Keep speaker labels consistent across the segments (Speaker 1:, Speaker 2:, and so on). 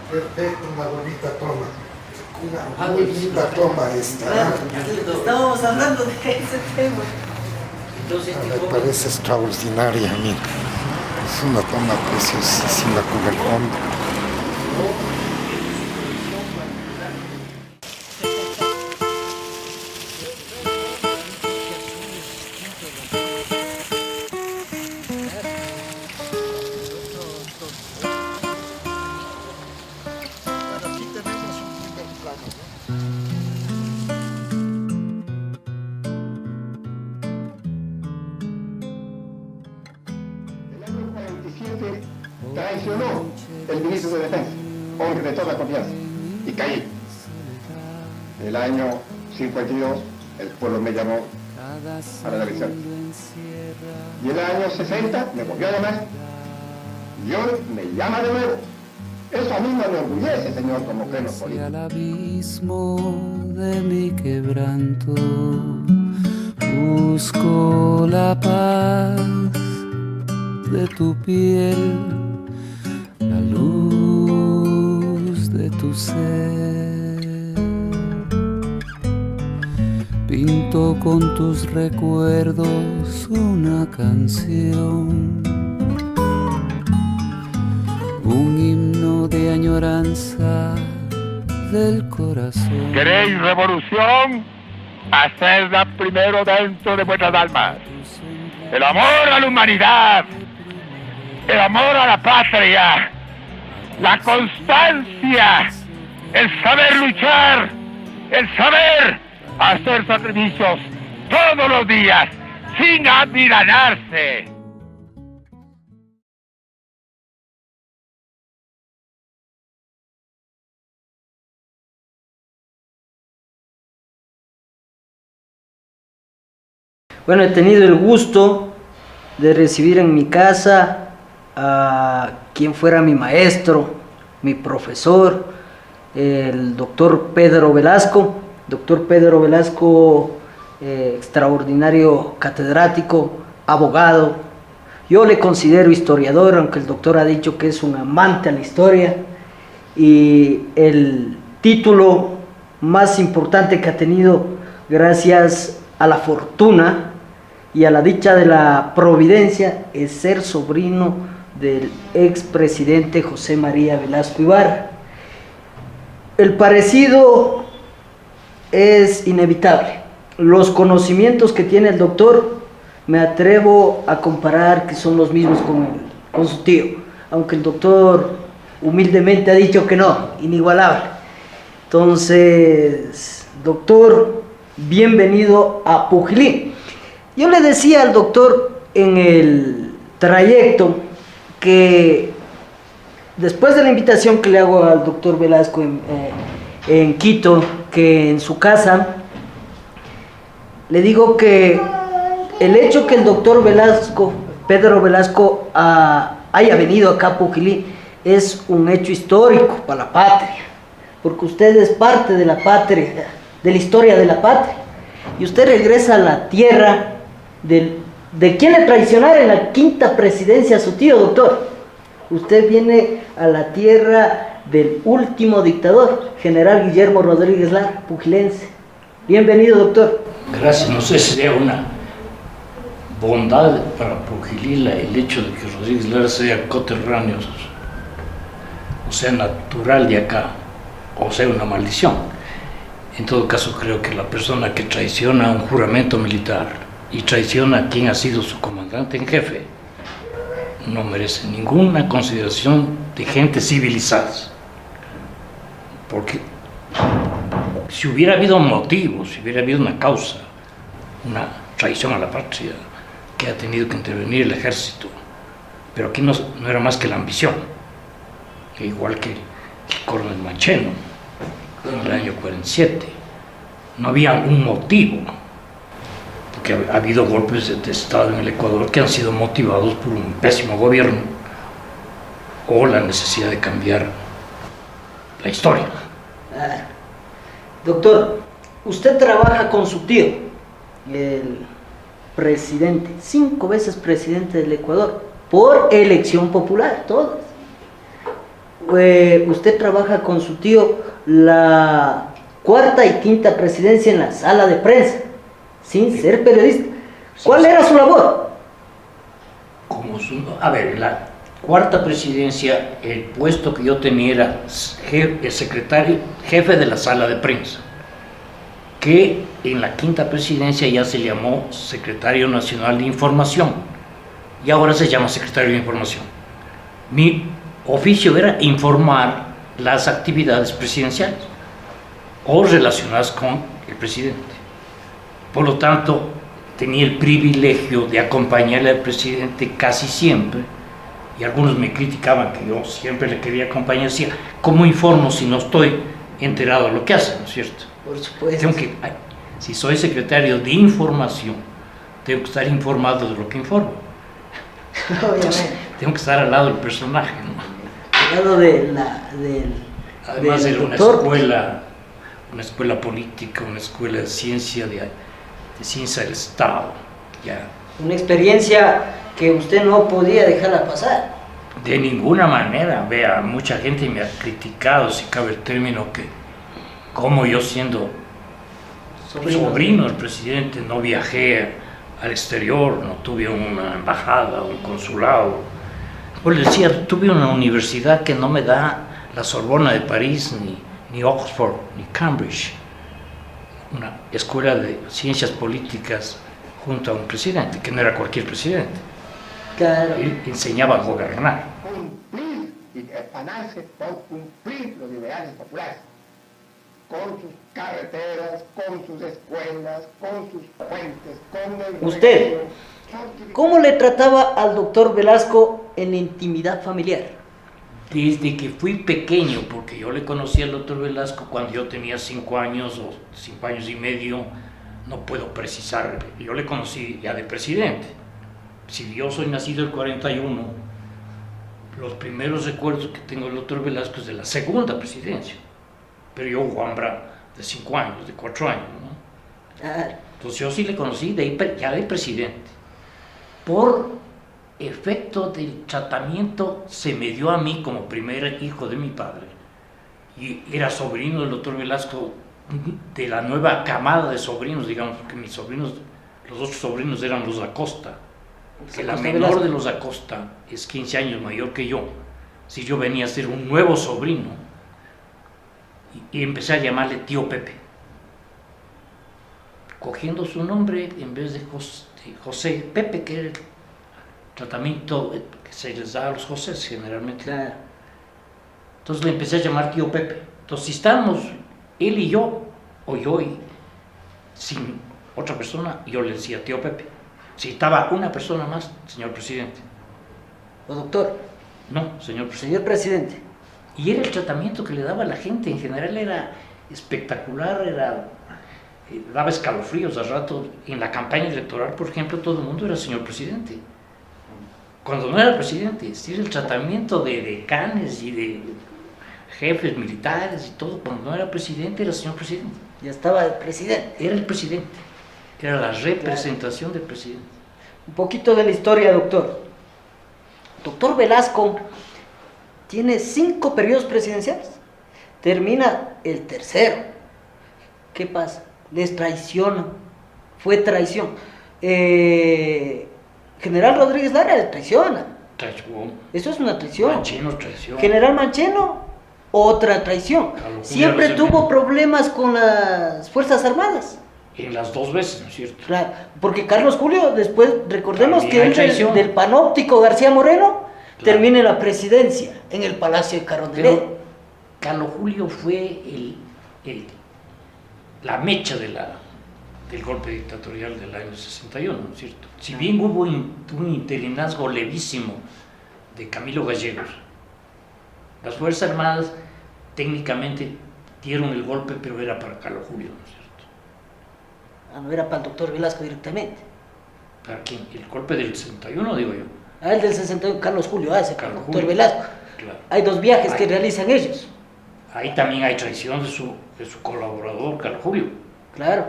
Speaker 1: Perfecto, una bonita toma. Una muy linda toma esta.
Speaker 2: Claro, estábamos hablando de ese tema.
Speaker 1: Me parece extraordinaria, mira. Es una toma preciosísima con el fondo.
Speaker 3: Traicionó el ministro de Defensa, hombre de toda confianza, y caí. El año 52 el pueblo me llamó para la elección. Y el año 60 me volvió a llamar, y hoy me llama de nuevo. Eso a mí me enorgullece, señor, como creen los políticos.
Speaker 4: Al abismo de mi quebranto busco la paz de tu piel, la luz de tu ser. Pinto con tus recuerdos una canción, un himno de añoranza del corazón.
Speaker 5: ¿Queréis revolución? Hacedla primero dentro de vuestras almas. El amor a la humanidad, el amor a la patria, la constancia, el saber luchar, el saber hacer sacrificios todos los días, sin amilanarse.
Speaker 2: Bueno, he tenido el gusto de recibir en mi casa a quien fuera mi maestro, mi profesor, el doctor Pedro Velasco. Doctor Pedro Velasco, extraordinario catedrático, abogado. Yo le considero historiador, aunque el doctor ha dicho que es un amante a la historia. Y el título más importante que ha tenido, gracias a la fortuna y a la dicha de la providencia, es ser sobrino del expresidente José María Velasco Ibarra. El parecido es inevitable. Los conocimientos que tiene el doctor, me atrevo a comparar que son los mismos con su tío, aunque el doctor humildemente ha dicho que no, inigualable. Entonces, doctor, bienvenido a Pujilí. Yo le decía al doctor en el trayecto que después de la invitación que le hago al doctor Velasco en Quito, que en su casa, le digo que el hecho que el doctor Velasco, Pedro Velasco, haya venido acá a Pujilí es un hecho histórico para la patria, porque usted es parte de la patria, de la historia de la patria, y usted regresa a la tierra de quien le traicionara en la quinta presidencia a su tío, doctor. Usted viene a la tierra del último dictador, general Guillermo Rodríguez Lara, pujilense. Bienvenido, doctor.
Speaker 6: Gracias. No sé si sería una bondad para Pujilí el hecho de que Rodríguez Lara sea coterráneo, o sea, natural de acá, o sea, una maldición. En todo caso, creo que la persona que traiciona un juramento militar y traiciona a quien ha sido su comandante en jefe no merece ninguna consideración de gente civilizada. Porque si hubiera habido un motivo, si hubiera habido una causa, una traición a la patria, que ha tenido que intervenir el ejército, pero aquí no era más que la ambición, igual que el coronel Mancheno en el año 47. No había un motivo, porque ha habido golpes de Estado en el Ecuador que han sido motivados por un pésimo gobierno o la necesidad de cambiar la historia.
Speaker 2: Doctor, usted trabaja con su tío, el presidente, 5 veces presidente del Ecuador, por elección popular, todas. usted trabaja con su tío la cuarta y quinta presidencia en la sala de prensa, sin ser periodista. ¿Cuál era su labor?
Speaker 6: A ver, en la cuarta presidencia, el puesto que yo tenía era jefe de la sala de prensa, que en la quinta presidencia ya se llamó secretario nacional de información y ahora se llama secretario de información. Mi oficio era informar las actividades presidenciales o relacionadas con el presidente. Por lo tanto, tenía el privilegio de acompañarle al presidente casi siempre, y algunos me criticaban que yo siempre le quería acompañar. Decía, ¿cómo informo si no estoy enterado de lo que hace? ¿No es cierto?
Speaker 2: Por supuesto.
Speaker 6: Si soy secretario de información, tengo que estar informado de lo que informo. Entonces, tengo que estar al lado del personaje, ¿no?
Speaker 2: Al lado
Speaker 6: Además
Speaker 2: del
Speaker 6: era una escuela política, una escuela de ciencia, de ciencia del Estado. Ya.
Speaker 2: Una experiencia que usted no podía dejarla pasar.
Speaker 6: De ninguna manera. Vea, mucha gente me ha criticado, si cabe el término, que como yo siendo sobrino del presidente no viajé al exterior, no tuve una embajada, un consulado. Pues le decía, tuve una universidad que no me da la Sorbona de París, ni Oxford, ni Cambridge. Una escuela de ciencias políticas junto a un presidente, que no era cualquier presidente.
Speaker 2: Claro.
Speaker 6: Él enseñaba a gobernar.
Speaker 3: Cumplir y afanarse por cumplir los ideales populares, con sus carreteras, con sus escuelas, con sus puentes, con el...
Speaker 2: Usted, ¿cómo le trataba al doctor Velasco en la intimidad familiar?
Speaker 6: Desde que fui pequeño, porque yo le conocí al doctor Velasco cuando yo tenía 5 años o 5 años y medio, no puedo precisar, yo le conocí ya de presidente. Si yo soy nacido el 41, los primeros recuerdos que tengo del doctor Velasco es de la segunda presidencia, pero yo Juanbra de 5 años, de 4 años, ¿no? Entonces yo sí le conocí ya de presidente. Por efecto del tratamiento se me dio a mí como primer hijo de mi padre, y era sobrino del doctor Velasco, de la nueva camada de sobrinos, digamos, porque mis sobrinos, los otros sobrinos eran los Acosta, que la menor de los Acosta es 15 años mayor que yo. Si yo venía a ser un nuevo sobrino, y empecé a llamarle tío Pepe, cogiendo su nombre en vez de José Pepe, que era el tratamiento que se les da a los Josés generalmente.
Speaker 2: Claro.
Speaker 6: Entonces le empecé a llamar tío Pepe. Entonces, si estábamos él y yo, o yo y sin otra persona, yo le decía tío Pepe. Si estaba una persona más, señor presidente.
Speaker 2: ¿O doctor?
Speaker 6: No, señor presidente.
Speaker 2: Señor presidente.
Speaker 6: Y era el tratamiento que le daba a la gente, en general era espectacular, daba escalofríos al rato. En la campaña electoral, por ejemplo, todo el mundo era señor presidente. Cuando no era presidente, es decir, el tratamiento de decanes y de jefes militares y todo, cuando no era presidente, era señor presidente.
Speaker 2: Ya estaba el presidente.
Speaker 6: Era el presidente, era la representación del presidente.
Speaker 2: Un poquito de la historia, doctor. Doctor Velasco tiene 5 periodos presidenciales. Termina el tercero. ¿Qué pasa? Les traiciona. Fue traición. General Rodríguez Lara le traiciona.
Speaker 6: Traición.
Speaker 2: Eso es una traición.
Speaker 6: Mancheno, traición.
Speaker 2: General Mancheno, otra traición. Siempre tuvo problemas con las Fuerzas Armadas.
Speaker 6: En las 2 veces, ¿no es cierto?
Speaker 2: Claro, porque Carlos Julio, después, recordemos
Speaker 6: También
Speaker 2: que él del panóptico García Moreno,
Speaker 6: claro,
Speaker 2: termina la presidencia en el Palacio de Carondelet.
Speaker 6: Pero Carlos Julio fue la mecha del golpe dictatorial del año 61, ¿no es cierto? Si bien hubo un interinazgo levísimo de Camilo Gallegos, las Fuerzas Armadas técnicamente dieron el golpe, pero era para Carlos Julio, ¿no es cierto?
Speaker 2: No era para el doctor Velasco directamente.
Speaker 6: ¿Para quién? El golpe del 61, digo yo.
Speaker 2: El del 61, Carlos Julio, ese
Speaker 6: Carlos
Speaker 2: doctor
Speaker 6: Julio.
Speaker 2: Velasco.
Speaker 6: Claro.
Speaker 2: Hay 2 viajes que realizan ellos.
Speaker 6: Ahí también hay traición de su colaborador, Carlos Julio.
Speaker 2: Claro.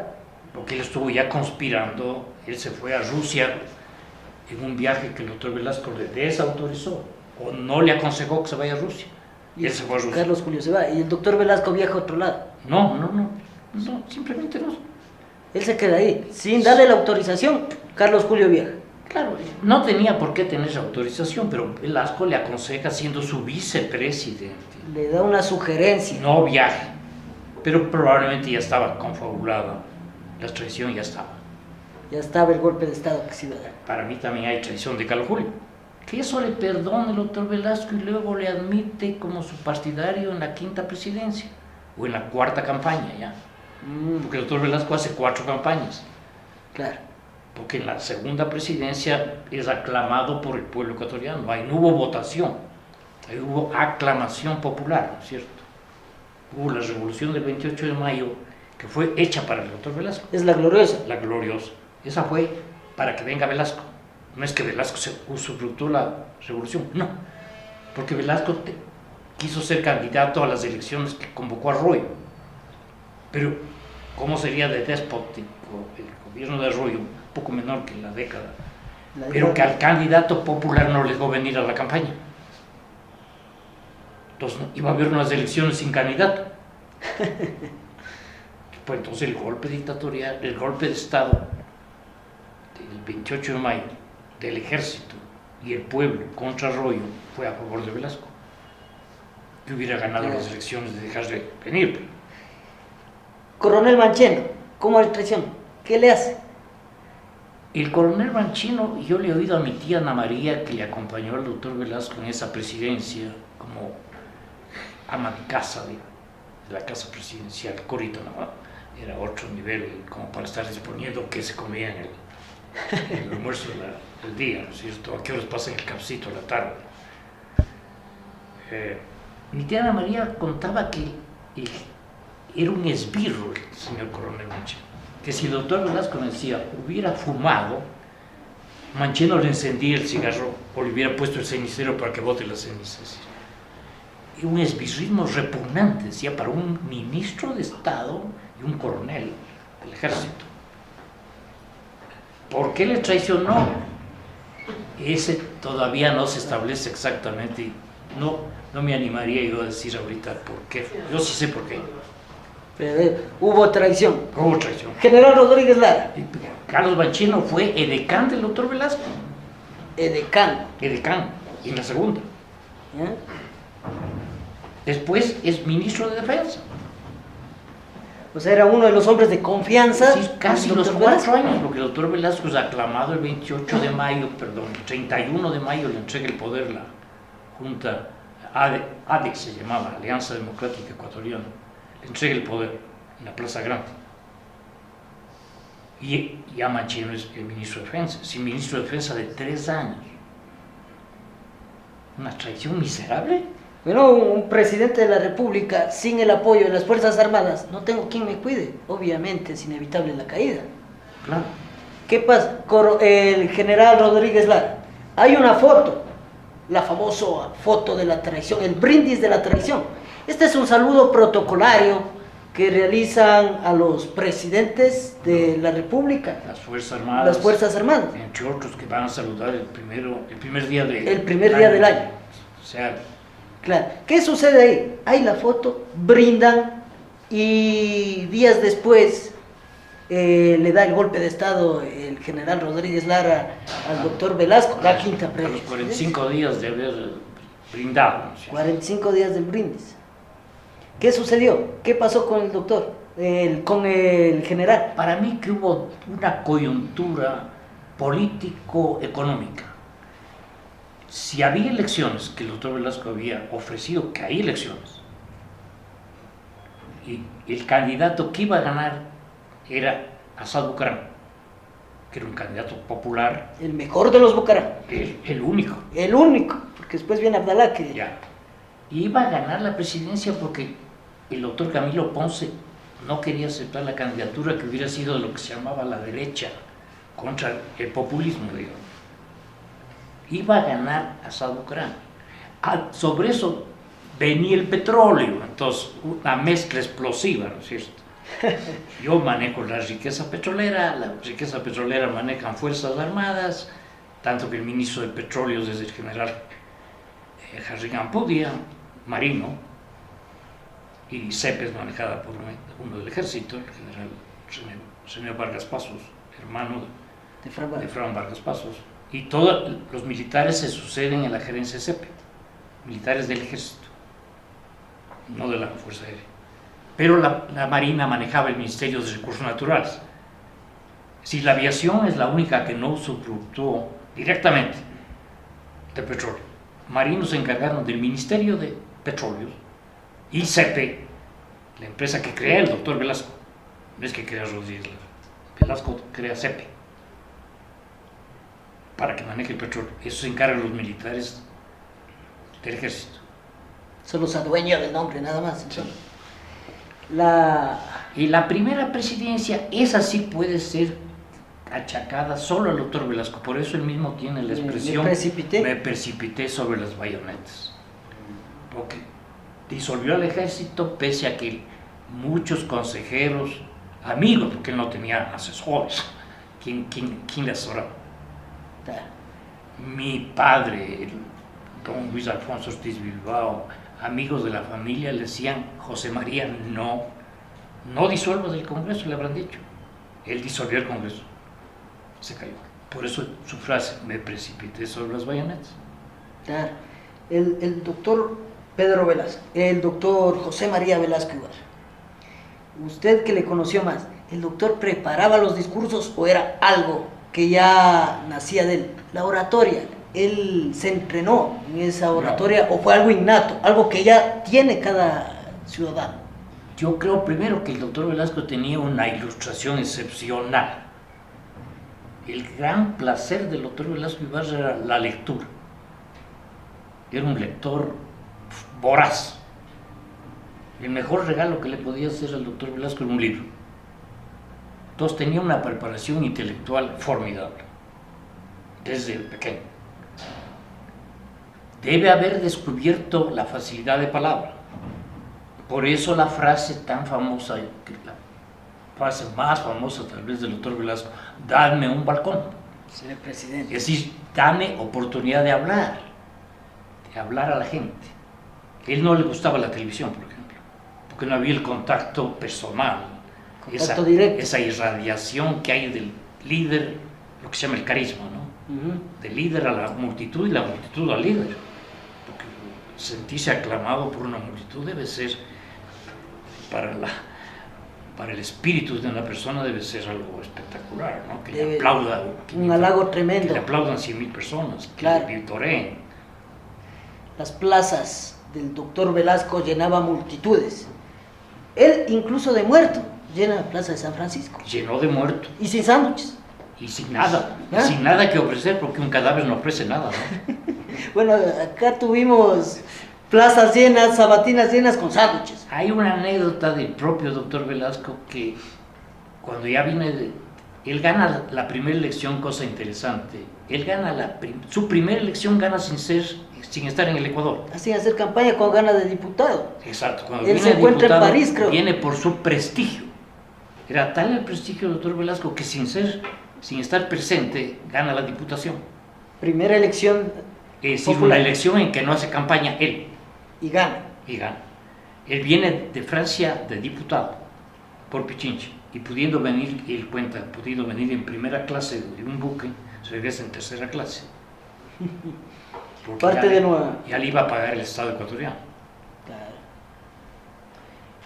Speaker 6: Porque él estuvo ya conspirando, él se fue a Rusia en un viaje que el doctor Velasco le desautorizó, o no le aconsejó que se vaya a Rusia.
Speaker 2: Y
Speaker 6: Él se fue a Rusia.
Speaker 2: Carlos Julio se va y el doctor Velasco viaja a otro lado.
Speaker 6: No, simplemente no.
Speaker 2: Él se queda ahí, sin darle la autorización. Carlos Julio viaja.
Speaker 6: Claro, no tenía por qué tener esa autorización, pero Velasco le aconseja siendo su vicepresidente.
Speaker 2: Le da una sugerencia.
Speaker 6: No viaje, pero probablemente ya estaba confabulada, la traición ya estaba.
Speaker 2: Ya estaba el golpe de Estado que se iba a dar.
Speaker 6: Para mí también hay traición de Carlos Julio. Que eso le perdone el doctor Velasco y luego le admite como su partidario en la quinta presidencia, o en la cuarta campaña ya. Porque el doctor Velasco hace 4 campañas.
Speaker 2: Claro.
Speaker 6: Porque en la segunda presidencia es aclamado por el pueblo ecuatoriano. Ahí no hubo votación, ahí hubo aclamación popular, ¿no es cierto? Hubo la revolución del 28 de mayo que fue hecha para el doctor Velasco.
Speaker 2: Es la gloriosa.
Speaker 6: La gloriosa. Esa fue para que venga Velasco. No es que Velasco se usufructó la revolución, no. Porque Velasco quiso ser candidato a las elecciones que convocó Arroyo. Pero, ¿cómo sería de despótico el gobierno de Arroyo? Un poco menor que la década. Pero que al candidato popular no le dejó venir a la campaña. Entonces, iba a haber unas elecciones sin candidato. Pues entonces el golpe dictatorial, el golpe de Estado del 28 de mayo del ejército y el pueblo contra Arroyo fue a favor de Velasco, que hubiera ganado las elecciones de dejar de venir.
Speaker 2: Coronel Mancheno, ¿cómo hay traición? ¿Qué le hace?
Speaker 6: El coronel Manchino, yo le he oído a mi tía Ana María, que le acompañó al doctor Velasco en esa presidencia como ama de casa de la casa presidencial, Corito, ¿no? Era otro nivel como para estar disponiendo qué se comía en el almuerzo del día, ¿no es cierto? ¿A qué horas pasa en el cafecito a la tarde? Mi tía Ana María contaba que era un esbirro el señor coronel Mancheno, que si el doctor Velasco me decía hubiera fumado, Mancheno le encendía el cigarro o le hubiera puesto el cenicero para que bote las cenizas. Y un esbirrismo repugnante, decía, para un ministro de Estado y un coronel del ejército. ¿Por qué le traicionó? Ese todavía no se establece exactamente y no me animaría yo a decir ahorita por qué. Yo sí sé por qué.
Speaker 2: Pero, hubo traición.
Speaker 6: Hubo traición.
Speaker 2: General Rodríguez Lara.
Speaker 6: Carlos Mancheno fue edecán del doctor Velasco.
Speaker 2: Edecán.
Speaker 6: Edecán, en la segunda.
Speaker 2: ¿Eh?
Speaker 6: Después es ministro de Defensa.
Speaker 2: O sea, era uno de los hombres de confianza.
Speaker 6: Sí, casi
Speaker 2: del
Speaker 6: los
Speaker 2: doctor
Speaker 6: 4
Speaker 2: Velasco.
Speaker 6: años, porque el doctor Velasco es aclamado el 28 de mayo, perdón, el 31 de mayo le entrega el poder la Junta, ADE se llamaba, Alianza Democrática Ecuatoriana, le entrega el poder en la Plaza Grande. Y ya Mancheno es el ministro de Defensa, es el ministro de Defensa de 3 años. Una traición miserable.
Speaker 2: Bueno, un presidente de la República sin el apoyo de las Fuerzas Armadas, no tengo quien me cuide. Obviamente es inevitable la caída.
Speaker 6: Claro.
Speaker 2: ¿Qué pasa? El general Rodríguez Lara. Hay una foto, la famosa foto de la traición, el brindis de la traición. Este es un saludo protocolario que realizan a los presidentes de la República.
Speaker 6: Las Fuerzas Armadas.
Speaker 2: Las Fuerzas Armadas.
Speaker 6: Entre otros que van a saludar el primer día
Speaker 2: del año.
Speaker 6: O sea,
Speaker 2: claro. ¿Qué sucede ahí? Hay la foto, brindan y días después le da el golpe de Estado el general Rodríguez Lara al doctor Velasco, la quinta
Speaker 6: a los
Speaker 2: presidencia.
Speaker 6: 45 días de haber brindado. ¿No es cierto?
Speaker 2: 45 días del brindis. ¿Qué sucedió? ¿Qué pasó con el doctor? Con el general.
Speaker 6: Para mí que hubo una coyuntura político-económica. Si había elecciones, que el doctor Velasco había ofrecido que hay elecciones, y el candidato que iba a ganar era Asad Bucaram, que era un candidato popular,
Speaker 2: El mejor de los Bucaram.
Speaker 6: el único.
Speaker 2: El único, porque después viene Abdalá que...
Speaker 6: Ya. Y iba a ganar la presidencia porque el doctor Camilo Ponce no quería aceptar la candidatura que hubiera sido de lo que se llamaba la derecha contra el populismo, digamos. Iba a ganar Asad Bucaram. Sobre eso venía el petróleo, entonces una mezcla explosiva, ¿no es cierto? Yo manejo la riqueza petrolera manejan Fuerzas Armadas, tanto que el ministro de Petróleo es el general Harry Gampudia, marino, y CEP es manejada por uno del ejército, el general señor Vargas Pasos, hermano de Fran Vargas Pasos, y todos los militares se suceden en la gerencia de CEP, militares del ejército, no de la Fuerza Aérea. Pero la Marina manejaba el Ministerio de Recursos Naturales. Si la aviación es la única que no usufructuó directamente de petróleo, marinos se encargaron del Ministerio de Petróleos y CEP, la empresa que crea el doctor Velasco, no es que crea Rodríguez, Velasco crea CEP para que maneje el petróleo. Eso se encargan los militares del ejército.
Speaker 2: Solo se adueña del nombre, nada más.
Speaker 6: Sí.
Speaker 2: La...
Speaker 6: Y la primera presidencia, esa sí puede ser achacada solo al doctor Velasco, por eso él mismo tiene la expresión me precipité sobre las bayonetas, porque disolvió al ejército pese a que muchos consejeros, amigos, porque él no tenía asesores, ¿quién le asesoraba? Mi padre, el don Luis Alfonso Ortiz Bilbao, amigos de la familia le decían, José María, no disuelvas el Congreso, le habrán dicho. Él disolvió el Congreso, se cayó. Por eso su frase, me precipité sobre las bayonetas.
Speaker 2: Claro. El doctor Pedro Velasco, el doctor José María Velasco Ibarra, usted que le conoció más, ¿el doctor preparaba los discursos o era algo que ya nacía de él? La oratoria, ¿él se entrenó en esa oratoria o fue algo innato, algo que ya tiene cada ciudadano?
Speaker 6: Yo creo primero que el doctor Velasco tenía una ilustración excepcional. El gran placer del doctor Velasco Ibarra era la lectura. Era un lector voraz. El mejor regalo que le podía hacer al doctor Velasco era un libro. Entonces tenía una preparación intelectual formidable, desde pequeño. Debe haber descubierto la facilidad de palabra. Por eso la frase tan famosa, la frase más famosa tal vez del doctor Velasco, dadme un balcón.
Speaker 2: Señor presidente.
Speaker 6: Es decir, dame oportunidad de hablar a la gente. A él no le gustaba la televisión, por ejemplo, porque no había el contacto personal,
Speaker 2: contacto directo.
Speaker 6: Esa irradiación que hay del líder, lo que se llama el carisma, ¿no? Del líder a la multitud y la multitud al líder. Porque sentirse aclamado por una multitud debe ser, para el espíritu de una persona debe ser algo espectacular, ¿no? Que le aplauda.
Speaker 2: Un halago tremendo.
Speaker 6: Que le aplaudan 100.000 personas, que
Speaker 2: claro.
Speaker 6: le victoreen.
Speaker 2: Las plazas del doctor Velasco llenaba multitudes. Él, incluso de muerto, llena la plaza de San Francisco.
Speaker 6: Llenó de muerto.
Speaker 2: Y sin sándwiches.
Speaker 6: Y sin nada. ¿Ah? Sin nada que ofrecer, porque un cadáver no ofrece nada, ¿no?
Speaker 2: Bueno, acá tuvimos plazas llenas, sabatinas llenas con sándwiches.
Speaker 6: Hay una anécdota del propio doctor Velasco que cuando ya viene, él gana la primera elección, cosa interesante. Él gana su primera elección gana sin estar en el Ecuador.
Speaker 2: Sin hacer campaña con ganas de diputado.
Speaker 6: Exacto. Cuando
Speaker 2: él
Speaker 6: viene
Speaker 2: se encuentra
Speaker 6: diputado,
Speaker 2: en París, creo.
Speaker 6: Viene por su prestigio. Era tal el prestigio del doctor Velasco que sin estar presente, gana la diputación.
Speaker 2: Primera elección.
Speaker 6: Es decir, una elección en que no hace campaña él.
Speaker 2: Y gana.
Speaker 6: Y gana. Él viene de Francia de diputado por Pichinche y pudiendo venir, él cuenta, pudiendo venir en primera clase de un buque, se regresa en tercera clase.
Speaker 2: Parte de nuevo.
Speaker 6: Ya le iba a pagar el Estado ecuatoriano.
Speaker 2: Claro.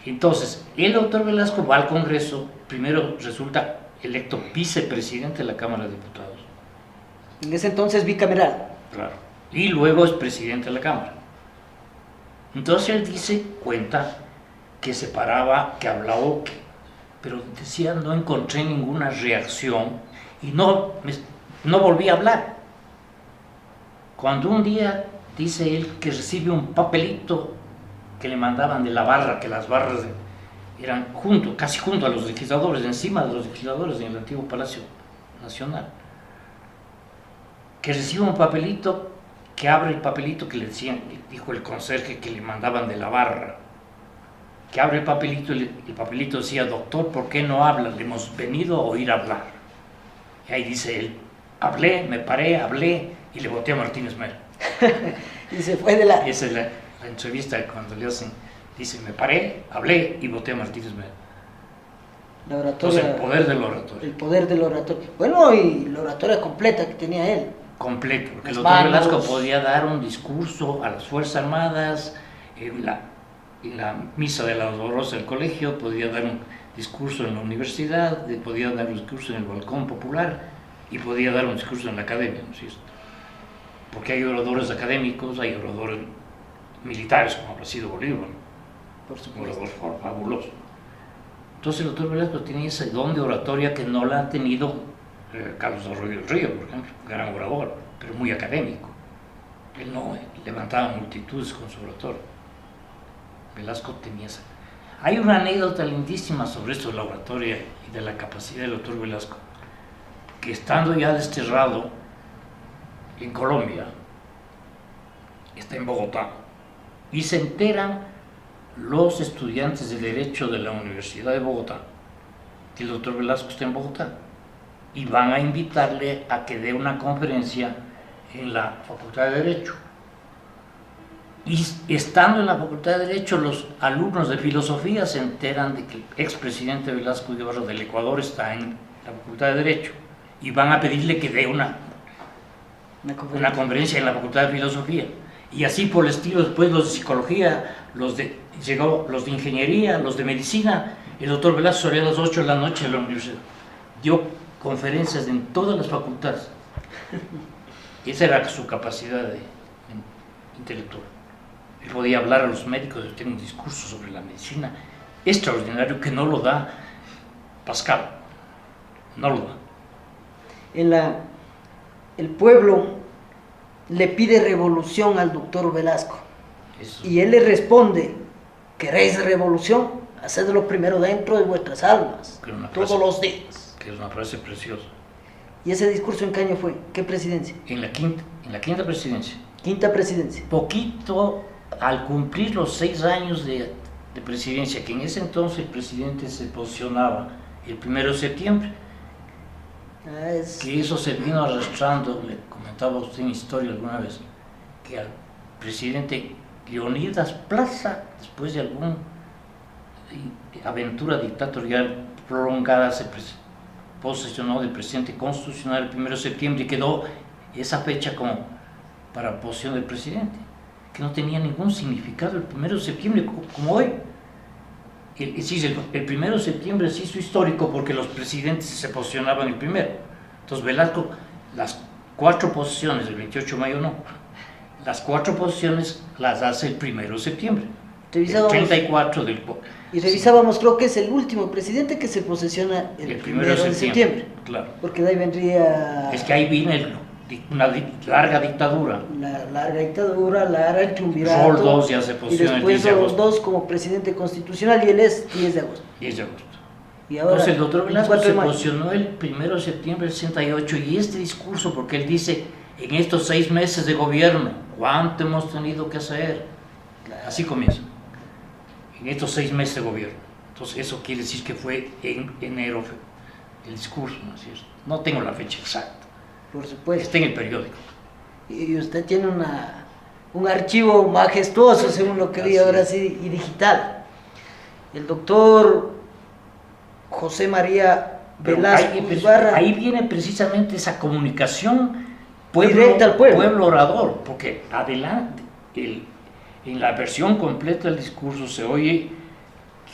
Speaker 6: Entonces, el doctor Velasco va al Congreso, primero resulta electo vicepresidente de la Cámara de Diputados.
Speaker 2: En ese entonces bicameral.
Speaker 6: Claro. Y luego es presidente de la Cámara. Entonces él cuenta que se paraba, que hablaba, pero decía, no encontré ninguna reacción y no volví a hablar. Cuando un día dice él que recibe un papelito que le mandaban de la barra, que las barras eran casi junto a los legisladores, encima de los legisladores en el antiguo Palacio Nacional, que recibe un papelito, que abre el papelito que le decían, dijo el conserje que le mandaban de la barra, que abre el papelito y el papelito decía, doctor, ¿por qué no habla? Le hemos venido a oír hablar. Y ahí dice él, hablé, me paré, hablé y le voté a Martínez Melo.
Speaker 2: Y se fue de la...
Speaker 6: la entrevista cuando le hacen, dice, me paré, hablé y voté a Martínez Melo.
Speaker 2: La oratoria,
Speaker 6: Entonces, el poder del oratorio.
Speaker 2: el poder del oratorio. Bueno, y la oratoria completa que tenía él.
Speaker 6: Completo, porque el
Speaker 2: Las
Speaker 6: doctor
Speaker 2: manos.
Speaker 6: Velasco podía dar un discurso a las Fuerzas Armadas, en la misa de la Dolorosa del colegio, podía dar un discurso en la universidad, podía dar un discurso en el balcón popular y podía dar un discurso en la academia, ¿no es cierto? Porque hay oradores académicos, hay oradores militares, como ha sido Bolívar,
Speaker 2: Por
Speaker 6: un
Speaker 2: supuesto.
Speaker 6: orador fabuloso. Entonces el doctor Velasco tenía ese don de oratoria que no la ha tenido Carlos Arroyo del Río, por ejemplo, gran orador, pero muy académico. Él no levantaba multitudes con su oratoria. Velasco tenía esa. Hay una anécdota lindísima sobre esto de la oratoria y de la capacidad del doctor Velasco, que estando ya desterrado en Colombia, está en Bogotá, y se enteran los estudiantes de Derecho de la Universidad de Bogotá que el doctor Velasco está en Bogotá, y van a invitarle a que dé una conferencia en la Facultad de Derecho. Y estando en la Facultad de Derecho, los alumnos de Filosofía se enteran de que el expresidente Velasco Ibarra del Ecuador está en la Facultad de Derecho, y van a pedirle que dé una conferencia en la Facultad de Filosofía. Y así por el estilo, después los de Psicología, llegó los de Ingeniería, los de Medicina. El doctor Velasco salía a las 8 de la noche de la universidad. Dio conferencias en todas las facultades. Esa era su capacidad intelectual. Él podía hablar a los médicos, tiene un discurso sobre la medicina extraordinario que no lo da Pascal. No lo da.
Speaker 2: El pueblo le pide revolución al doctor Velasco.
Speaker 6: Eso.
Speaker 2: Y él le responde, ¿queréis revolución? Hacedlo primero dentro de vuestras almas,
Speaker 6: Que una
Speaker 2: todos
Speaker 6: frase-
Speaker 2: los días.
Speaker 6: Que es una frase preciosa.
Speaker 2: ¿Y ese discurso en qué año fue? ¿Qué presidencia?
Speaker 6: En la quinta presidencia.
Speaker 2: Quinta presidencia.
Speaker 6: Poquito al cumplir los 6 años de presidencia, que en ese entonces el presidente se posicionaba el 1 de septiembre, que eso se vino arrastrando, le comentaba a usted en historia alguna vez, que al presidente Leonidas Plaza, después de alguna aventura dictatorial prolongada, se posesionó del presidente constitucional el 1 de septiembre y quedó esa fecha como para posición del presidente, que no tenía ningún significado el 1 de septiembre como hoy. El 1 de septiembre se hizo histórico porque los presidentes se posicionaban el primero. Entonces Velasco, las 4 posiciones del 28 de mayo no, las 4 posiciones las hace el 1 de septiembre. El 34 del...
Speaker 2: Y revisábamos, creo que es el último presidente que se posesiona el 1 de septiembre.
Speaker 6: Claro.
Speaker 2: Porque de ahí vendría...
Speaker 6: Es que ahí viene una larga dictadura.
Speaker 2: La larga dictadura, el triunvirato.
Speaker 6: Roldós ya se posiciona el 10 de
Speaker 2: y
Speaker 6: agosto.
Speaker 2: después Roldós como presidente constitucional y él es 10 de agosto.
Speaker 6: 10 de agosto.
Speaker 2: Y ahora,
Speaker 6: Entonces el doctor Velasco
Speaker 2: 24
Speaker 6: se
Speaker 2: de mayo.
Speaker 6: posicionó el 1 de septiembre del 68 y este discurso, porque él dice, en estos 6 meses de gobierno, ¿cuánto hemos tenido que hacer? Así comienza. En estos 6 meses de gobierno. Entonces eso quiere decir que fue en enero el discurso, ¿no es cierto? No tengo la fecha exacta.
Speaker 2: Por supuesto.
Speaker 6: Está en el periódico.
Speaker 2: Y usted tiene un archivo majestuoso, según lo que vi
Speaker 6: Así
Speaker 2: ahora
Speaker 6: es.
Speaker 2: sí, y digital. El doctor José María
Speaker 6: Pero
Speaker 2: Velasco
Speaker 6: ahí,
Speaker 2: Ibarra.
Speaker 6: ahí viene precisamente esa comunicación
Speaker 2: Directa al pueblo.
Speaker 6: pueblo orador, porque adelante, en la versión completa del discurso se oye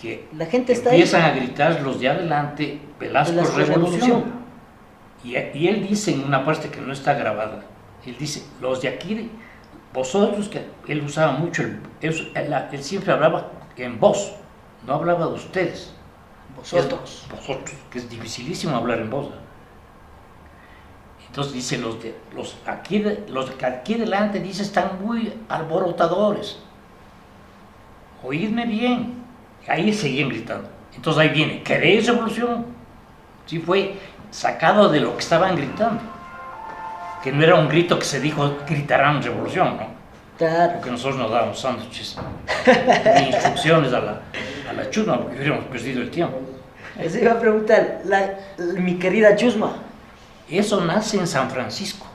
Speaker 6: que
Speaker 2: La gente está ahí.
Speaker 6: empiezan a gritar los de adelante, Velasco revolución. Y él dice en una parte que no está grabada, él dice, los de aquí, vosotros, que él usaba mucho, él siempre hablaba en vos, no hablaba de ustedes.
Speaker 2: Vosotros.
Speaker 6: Vosotros, que es dificilísimo hablar en voz. Entonces dice, los que aquí delante, dice, están muy alborotadores. Oídme bien. Ahí seguían gritando. Entonces ahí viene, ¿queréis revolución? Sí, fue sacado de lo que estaban gritando. Que no era un grito que se dijo, gritarán revolución, ¿no?
Speaker 2: Claro.
Speaker 6: Porque nosotros nos dábamos sándwiches de instrucciones a la chusma, porque hubiéramos perdido el tiempo.
Speaker 2: Eso iba a preguntar, mi querida Chusma.
Speaker 6: Eso nace en San Francisco,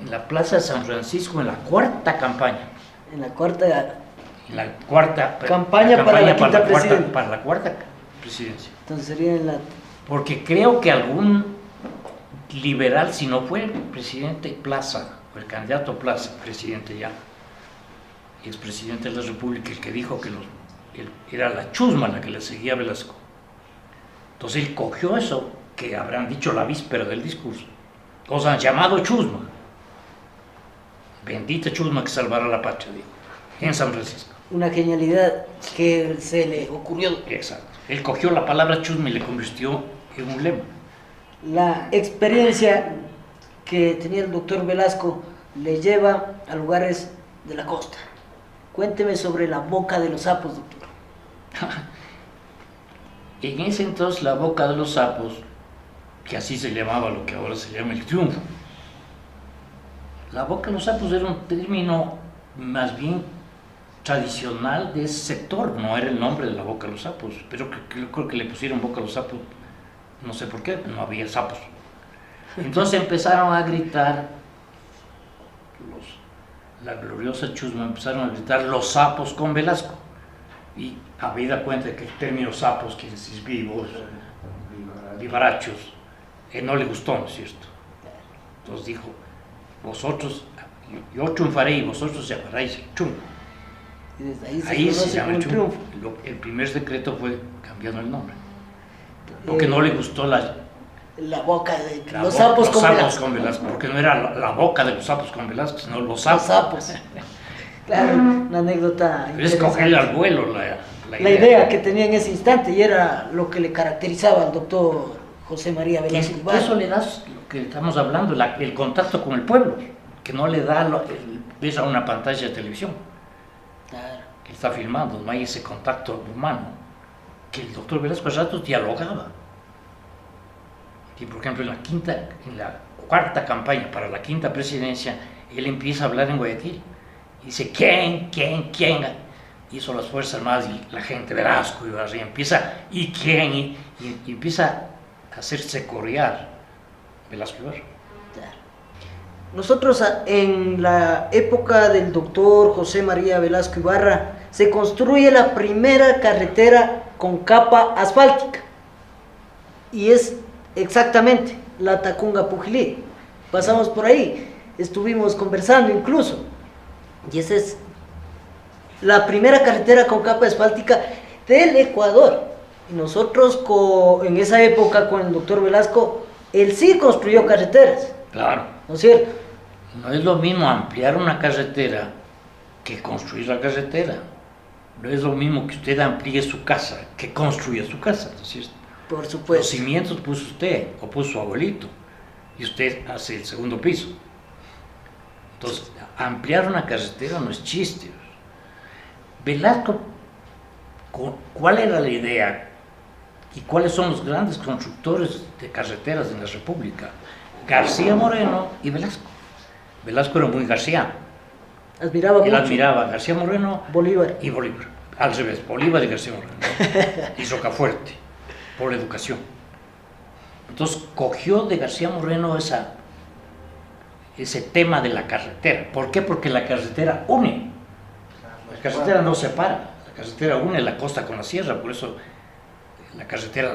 Speaker 6: en la plaza de San Francisco, en la 4ª campaña.
Speaker 2: En la cuarta,
Speaker 6: en la cuarta
Speaker 2: Campaña para la quinta presidencia.
Speaker 6: Para la cuarta presidencia.
Speaker 2: Entonces sería en la...
Speaker 6: Porque creo que algún liberal, si no fue el presidente Plaza, o el candidato Plaza, presidente ya, expresidente de la República, el que dijo que era la chusma la que le seguía a Velasco. Entonces él cogió eso que habrán dicho la víspera del discurso. Los han llamado chusma. Bendita chusma que salvará la patria, dijo, en San Francisco.
Speaker 2: Una genialidad que se le ocurrió.
Speaker 6: Exacto. Él cogió la palabra chusma y le convirtió en un lema.
Speaker 2: La experiencia que tenía el doctor Velasco le lleva a lugares de la costa. Cuénteme sobre la Boca de los Sapos, doctor.
Speaker 6: En ese entonces la Boca de los Sapos, que así se llamaba lo que ahora se llama el Triunfo, la Boca de los Sapos era un término más bien tradicional de ese sector, no era el nombre de la Boca de los Sapos, pero creo que le pusieron Boca de los Sapos, no sé por qué, no había sapos. Entonces empezaron a gritar, la gloriosa chusma, empezaron a gritar los sapos con Velasco. Y habida cuenta de que el término sapos quiere decir vivos, vivarachos, no le gustó, ¿no es cierto? Entonces dijo, vosotros, yo triunfaré y vosotros llamaréis triunfo.
Speaker 2: Y desde ahí
Speaker 6: Ahí se
Speaker 2: conoce
Speaker 6: llama
Speaker 2: como
Speaker 6: el triunfo. El primer decreto fue cambiando el nombre, porque no le gustó
Speaker 2: la boca de los sapos con
Speaker 6: Velasco, porque no era la boca de los sapos con Velasco, sino los sapos.
Speaker 2: Los sapos. Claro, una anécdota.
Speaker 6: Es cogerle al vuelo
Speaker 2: la idea que tenía en ese instante, y era lo que le caracterizaba al doctor José María Velasco Ibarra.
Speaker 6: Eso le da lo que estamos hablando, el contacto con el pueblo, que no le da ves a una pantalla de televisión.
Speaker 2: Claro.
Speaker 6: Que está filmando, no hay ese contacto humano, que el doctor Velasco a ratos dialogaba. Y por ejemplo en la cuarta campaña para la quinta presidencia, él empieza a hablar en Guayaquil. Y dice, ¿quién? Hizo las Fuerzas Armadas y la gente Velasco y así empieza, ¿y quién? Y empieza a hacerse corear Velasco Ibarra.
Speaker 2: Nosotros en la época del doctor José María Velasco Ibarra se construye la primera carretera con capa asfáltica, y es exactamente la Tacunga-Pujilí. Pasamos por ahí, estuvimos conversando incluso, y esa es la primera carretera con capa asfáltica del Ecuador. Y nosotros en esa época con el doctor Velasco, él sí construyó carreteras.
Speaker 6: Claro.
Speaker 2: ¿No es cierto?
Speaker 6: No es lo mismo ampliar una carretera que construir la carretera. No es lo mismo que usted amplíe su casa que construya su casa, ¿no es cierto?
Speaker 2: Por
Speaker 6: Los
Speaker 2: supuesto.
Speaker 6: cimientos puso usted o puso su abuelito y usted hace el segundo piso. Entonces, ampliar una carretera no es chiste. Velasco, ¿cuál era la idea y cuáles son los grandes constructores de carreteras en la República? García Moreno y Velasco. Velasco era muy garciano.
Speaker 2: Admiraba
Speaker 6: Él
Speaker 2: mucho
Speaker 6: admiraba a García Moreno
Speaker 2: Bolívar.
Speaker 6: y Bolívar. Al revés, Bolívar y García Moreno. Y Rocafuerte, por la educación. Entonces cogió de García Moreno ese tema de la carretera. ¿Por qué? Porque la carretera une. La carretera no separa. La carretera une la costa con la sierra. Por eso la carretera,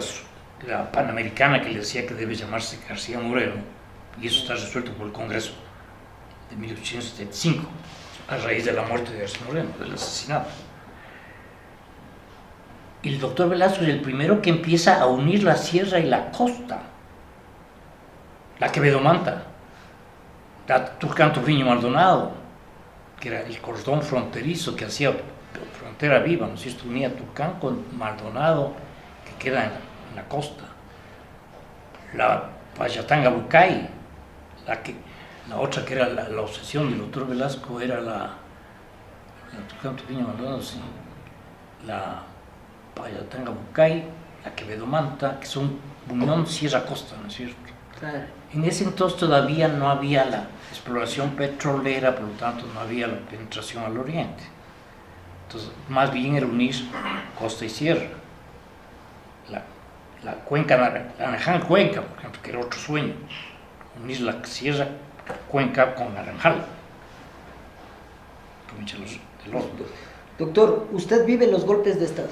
Speaker 6: la panamericana, que le decía que debe llamarse García Moreno, y eso está resuelto por el Congreso de 1875, a raíz de la muerte de García Moreno, del asesinato. Y el doctor Velasco es el primero que empieza a unir la sierra y la costa. La Quevedo Manta, la Turcán Tufiño Maldonado, que era el cordón fronterizo que hacía frontera viva, ¿no es cierto? Unía Turcán con Maldonado, que queda en la costa. La Payatanga Bucay, la otra que era la obsesión del doctor Velasco era la Turcán Tufiño Maldonado, sí, la Payatanga Bucay, la Quevedo Manta, que son unión sierra-costa, ¿no es cierto?
Speaker 2: Claro.
Speaker 6: En ese entonces todavía no había la exploración petrolera, por lo tanto no había la penetración al oriente. Entonces, más bien era unir costa y sierra. La cuenca, la Naranjal-Cuenca, por ejemplo, que era otro sueño, unir la sierra Cuenca con Naranjal, provincia del Oro.
Speaker 2: Doctor, usted vive los golpes de Estado.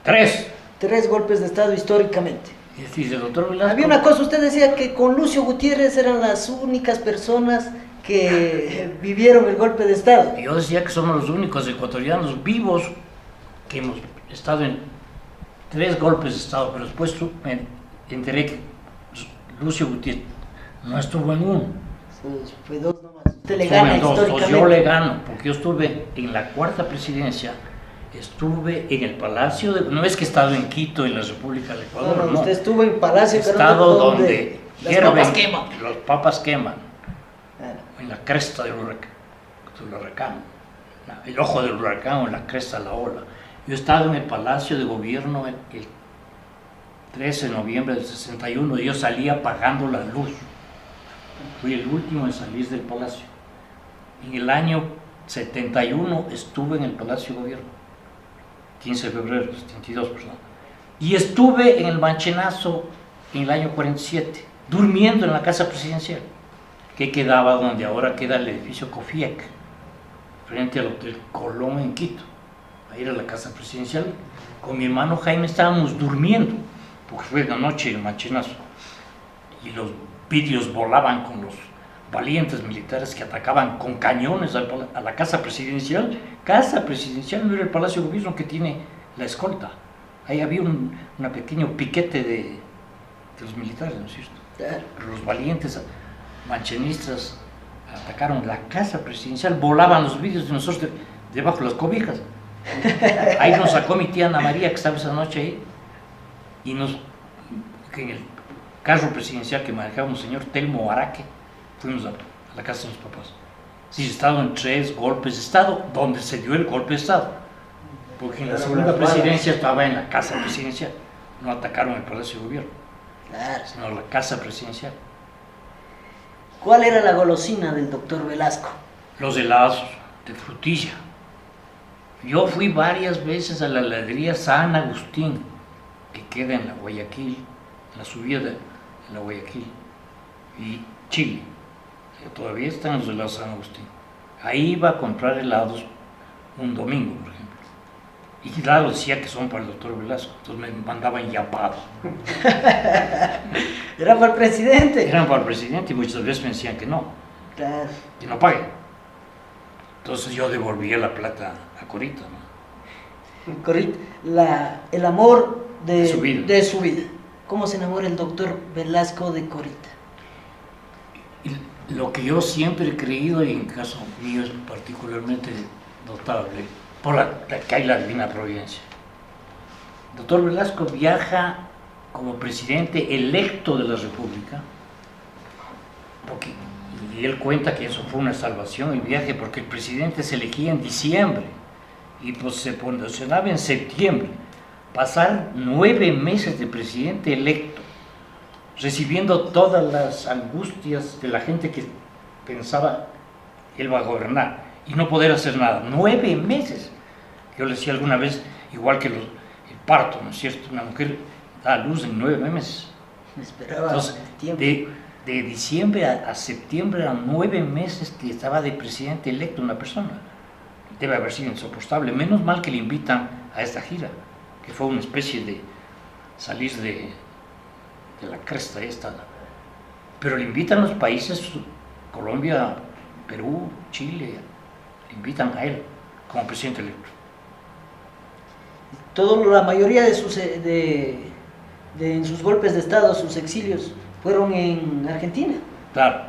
Speaker 6: 3.
Speaker 2: 3 golpes de Estado históricamente.
Speaker 6: Es decir, el doctor Velasco...
Speaker 2: Había una cosa, usted decía que con Lucio Gutiérrez eran las únicas personas que vivieron el golpe de Estado.
Speaker 6: Yo decía que somos los únicos ecuatorianos vivos que hemos estado en 3 golpes de Estado, pero después me enteré que Lucio Gutiérrez no estuvo en uno.
Speaker 2: Fue 2 nomás. Usted le gana históricamente.
Speaker 6: Pues yo le gano, porque yo estuve en la 4ª presidencia, estuve en el Palacio de... No es que he estado en Quito, en la República del Ecuador, no.
Speaker 2: Usted estuvo en Palacio,
Speaker 6: he estado
Speaker 2: donde las
Speaker 6: hierven,
Speaker 2: papas queman.
Speaker 6: los papas queman,
Speaker 2: Claro.
Speaker 6: en la cresta del huracán, el ojo del huracán o en la cresta de la ola. Yo he estado en el Palacio de Gobierno el 13 de noviembre del 61 y yo salía apagando la luz. Fui el último en salir del Palacio. En el año 71 estuve en el Palacio de Gobierno, 15 de febrero, 72, perdón. Y estuve en el Manchenazo en el año 47, durmiendo en la casa presidencial, que quedaba donde ahora queda el edificio COFIEC, frente al Hotel Colón en Quito. Ahí era la casa presidencial. Con mi hermano Jaime estábamos durmiendo, porque fue de noche el Manchenazo, y los vidrios volaban con los valientes militares que atacaban con cañones a la casa presidencial. Casa presidencial no era el Palacio de Gobierno que tiene la escolta. Ahí había un pequeño piquete de los militares, ¿no es cierto?
Speaker 2: Claro.
Speaker 6: Pero los valientes manchenistas atacaron la casa presidencial, volaban los vidrios de nosotros debajo de las cobijas. Ahí nos sacó mi tía Ana María, que estaba esa noche ahí, y que en el carro presidencial que manejaba un señor Telmo Araque, fuimos a la casa de mis papás. Sí, he estado en 3 golpes de Estado, donde se dio el golpe de Estado, porque en la segunda presidencia estaba en la casa presidencial, no atacaron el Palacio de Gobierno,
Speaker 2: Claro.
Speaker 6: sino la casa presidencial.
Speaker 2: ¿Cuál era la golosina del doctor Velasco?
Speaker 6: Los helados de frutilla. Yo fui varias veces a la heladería San Agustín, que queda en la Guayaquil, en la subida de la Guayaquil y Chile. Todavía están los helados San Agustín. Ahí iba a comprar helados un domingo, por ejemplo. Y claro, decía que son para el doctor Velasco, entonces me mandaban yapado.
Speaker 2: Era para el presidente.
Speaker 6: Eran para el presidente y muchas veces me decían que no,
Speaker 2: Claro.
Speaker 6: que no pague. Entonces yo devolvía la plata a Corita, ¿no?
Speaker 2: Correcto. El amor
Speaker 6: De su vida.
Speaker 2: de su vida. ¿Cómo se enamora el doctor Velasco de Corita?
Speaker 6: Y lo que yo siempre he creído, y en caso mío es particularmente notable, por que hay la divina providencia. El doctor Velasco viaja como presidente electo de la República, y él cuenta que eso fue una salvación, el viaje, porque el presidente se elegía en diciembre y pues se posicionaba en septiembre. Pasar 9 meses de presidente electo, recibiendo todas las angustias de la gente que pensaba que él va a gobernar y no poder hacer nada. 9 meses. Yo le decía alguna vez, igual que el parto, ¿no es cierto? Una mujer da a luz en 9 meses.
Speaker 2: Esperaba
Speaker 6: Entonces,
Speaker 2: tiempo.
Speaker 6: de diciembre a septiembre eran 9 meses que estaba de presidente electo una persona. Debe haber sido insoportable. Menos mal que le invitan a esta gira, que fue una especie de salir de la cresta esta. Pero le invitan los países, Colombia, Perú, Chile, le invitan a él como presidente electo.
Speaker 2: La mayoría de en sus golpes de Estado, sus exilios, fueron en Argentina.
Speaker 6: Claro.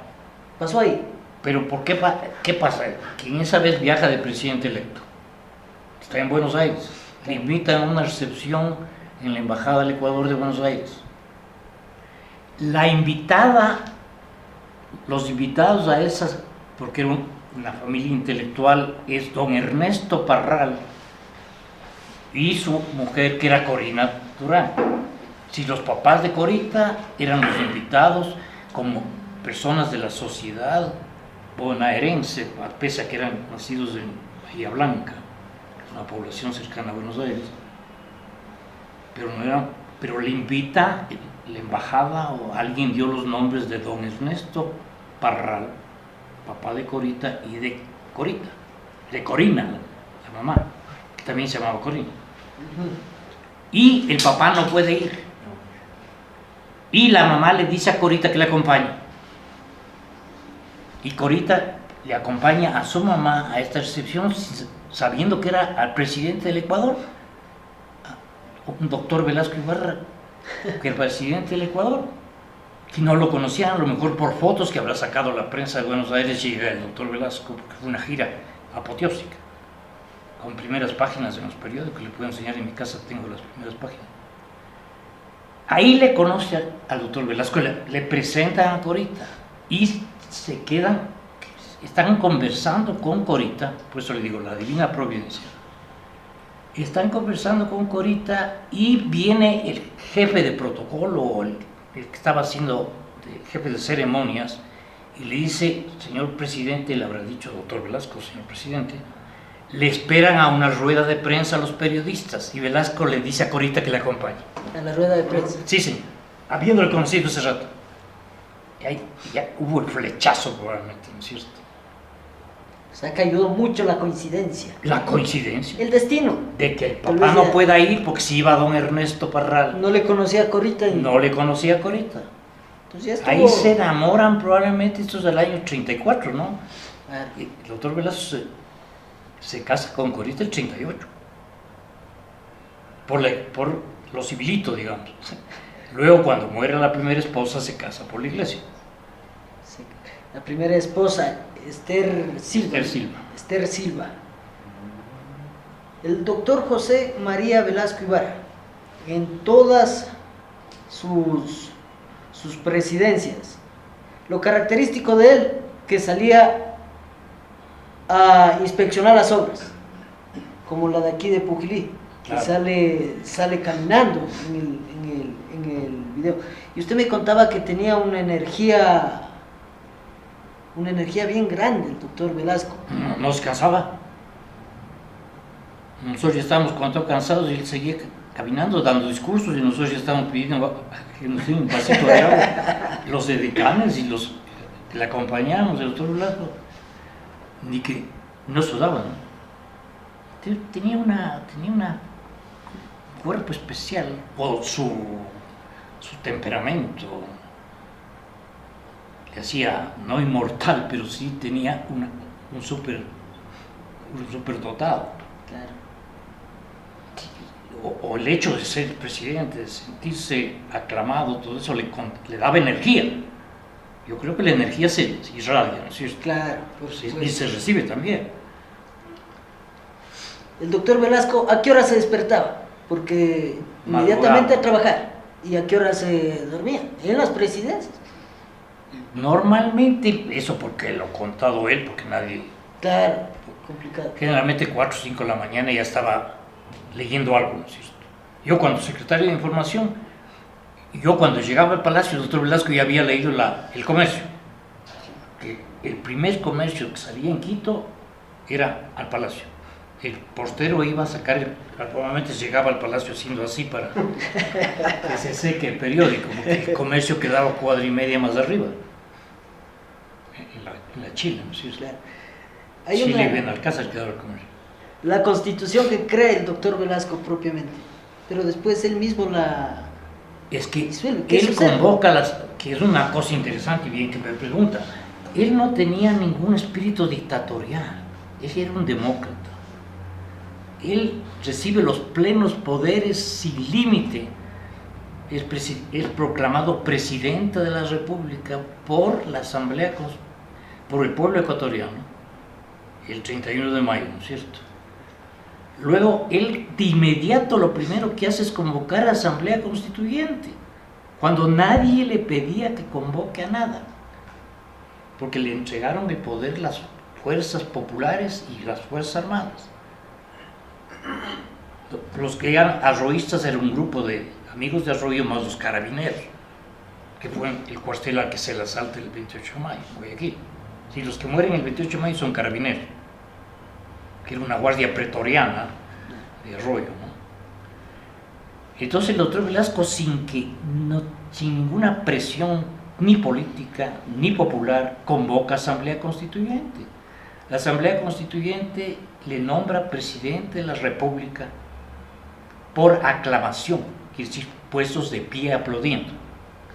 Speaker 2: Pasó ahí.
Speaker 6: Pero ¿por qué, qué pasa? Que en esa vez viaja de presidente electo. Está en Buenos Aires. Le invitan a una recepción en la Embajada del Ecuador de Buenos Aires. Los invitados a esas, porque era una familia intelectual, es don Ernesto Parral y su mujer, que era Corina Durán. Si los papás de Corita eran los invitados como personas de la sociedad bonaerense, pese a que eran nacidos en Bahía Blanca, una población cercana a Buenos Aires, pero le invita la embajada, o alguien dio los nombres de don Ernesto Parral, papá de Corita, y de Corita, de Corina, la mamá. también se llamaba Corina. Y el papá no puede ir. Y la mamá le dice a Corita que le acompañe. Y Corita le acompaña a su mamá a esta recepción sabiendo que era al presidente del Ecuador, un doctor Velasco Ibarra, que era presidente del Ecuador, que no lo conocían, a lo mejor por fotos que habrá sacado la prensa de Buenos Aires, llega el doctor Velasco, porque fue una gira apoteósica, con primeras páginas en los periódicos, le puedo enseñar en mi casa, tengo las primeras páginas. Ahí le conoce al doctor Velasco, le presentan a Corita y se quedan, están conversando con Corita, por eso le digo, la divina providencia. Están conversando con Corita y viene el jefe de protocolo, el que estaba haciendo jefe de ceremonias, y le dice, señor presidente, le habrá dicho doctor Velasco, señor presidente, le esperan a una rueda de prensa a los periodistas, y Velasco le dice a Corita que le acompañe.
Speaker 2: A la rueda de prensa.
Speaker 6: Sí, señor, habiéndole conocido ese rato. Y ahí ya hubo el flechazo probablemente, ¿no es cierto?
Speaker 2: O sea, que ayudó mucho la coincidencia.
Speaker 6: La coincidencia.
Speaker 2: El destino.
Speaker 6: De que el papá no pueda ir porque si iba don Ernesto Parral.
Speaker 2: No le conocía a Corita.
Speaker 6: No le conocía a Corita.
Speaker 2: Entonces ya
Speaker 6: ahí se enamoran probablemente, esto es del año 34, ¿no? Y el doctor Velasco se casa con Corita el 38. Por lo civilito, digamos. Luego, cuando muere la primera esposa, se casa por la iglesia.
Speaker 2: Sí. La primera esposa, Esther Silva.
Speaker 6: Esther Silva.
Speaker 2: El doctor José María Velasco Ibarra, en todas sus presidencias, lo característico de él, que salía a inspeccionar las obras, como la de aquí de Pujilí, que sale caminando en el video. Y usted me contaba que tenía una energía bien grande el doctor Velasco.
Speaker 6: No se cansaba. Nosotros ya estábamos cuanto cansados y él seguía caminando, dando discursos, y nosotros ya estábamos pidiendo que nos diera un vasito de agua. Los decanes y los que le acompañábamos, el doctor Velasco, ni que no sudaban, ¿no? Tenía un cuerpo especial, o su temperamento le hacía no inmortal, pero sí tenía un super dotado.
Speaker 2: Claro.
Speaker 6: O el hecho de ser presidente, de sentirse aclamado, todo eso le daba energía. Yo creo que la energía se irradia, ¿no es cierto?
Speaker 2: Claro, por supuesto.
Speaker 6: Y se recibe también.
Speaker 2: El doctor Velasco, ¿a qué hora se despertaba? Porque inmediatamente a trabajar. ¿Y a qué hora se dormía? En las presidencias.
Speaker 6: Normalmente, eso porque lo ha contado él, porque nadie...
Speaker 2: Claro, complicado.
Speaker 6: Generalmente 4 o 5 de la mañana ya estaba leyendo algo, ¿no es cierto? Yo cuando secretario de Información, cuando llegaba al Palacio, el doctor Velasco ya había leído el Comercio. Que el primer comercio que salía en Quito era al Palacio. El portero iba a sacar, probablemente llegaba al Palacio haciendo así para que se seque el periódico, porque el Comercio quedaba 1.5 cuadras más arriba, en la Chile, ¿no es cierto? Claro. Chile y Benalcázar quedaba el Comercio.
Speaker 2: La constitución que cree el doctor Velasco propiamente, pero después él mismo la...
Speaker 6: Es que
Speaker 2: disuelve.
Speaker 6: él convoca que es una cosa interesante y bien que me pregunta, él no tenía ningún espíritu dictatorial, él era un demócrata. Él recibe los plenos poderes sin límite, es proclamado presidente de la República por la Asamblea, por el pueblo ecuatoriano, el 31 de mayo, ¿no es cierto? Luego, él de inmediato lo primero que hace es convocar a la Asamblea Constituyente, cuando nadie le pedía que convoque a nada, porque le entregaron el poder las fuerzas populares y las fuerzas armadas. Los que eran arroístas era un grupo de amigos de Arroyo más los carabineros, que fue el cuartel al que se le asalta el 28 de mayo, en Guayaquil. Si los que mueren el 28 de mayo son carabineros, que era una guardia pretoriana de Arroyo, ¿no? Entonces el doctor Velasco, sin ninguna presión ni política ni popular, convoca a Asamblea Constituyente. La Asamblea Constituyente le nombra presidente de la República por aclamación, quiere decir, puestos de pie aplaudiendo,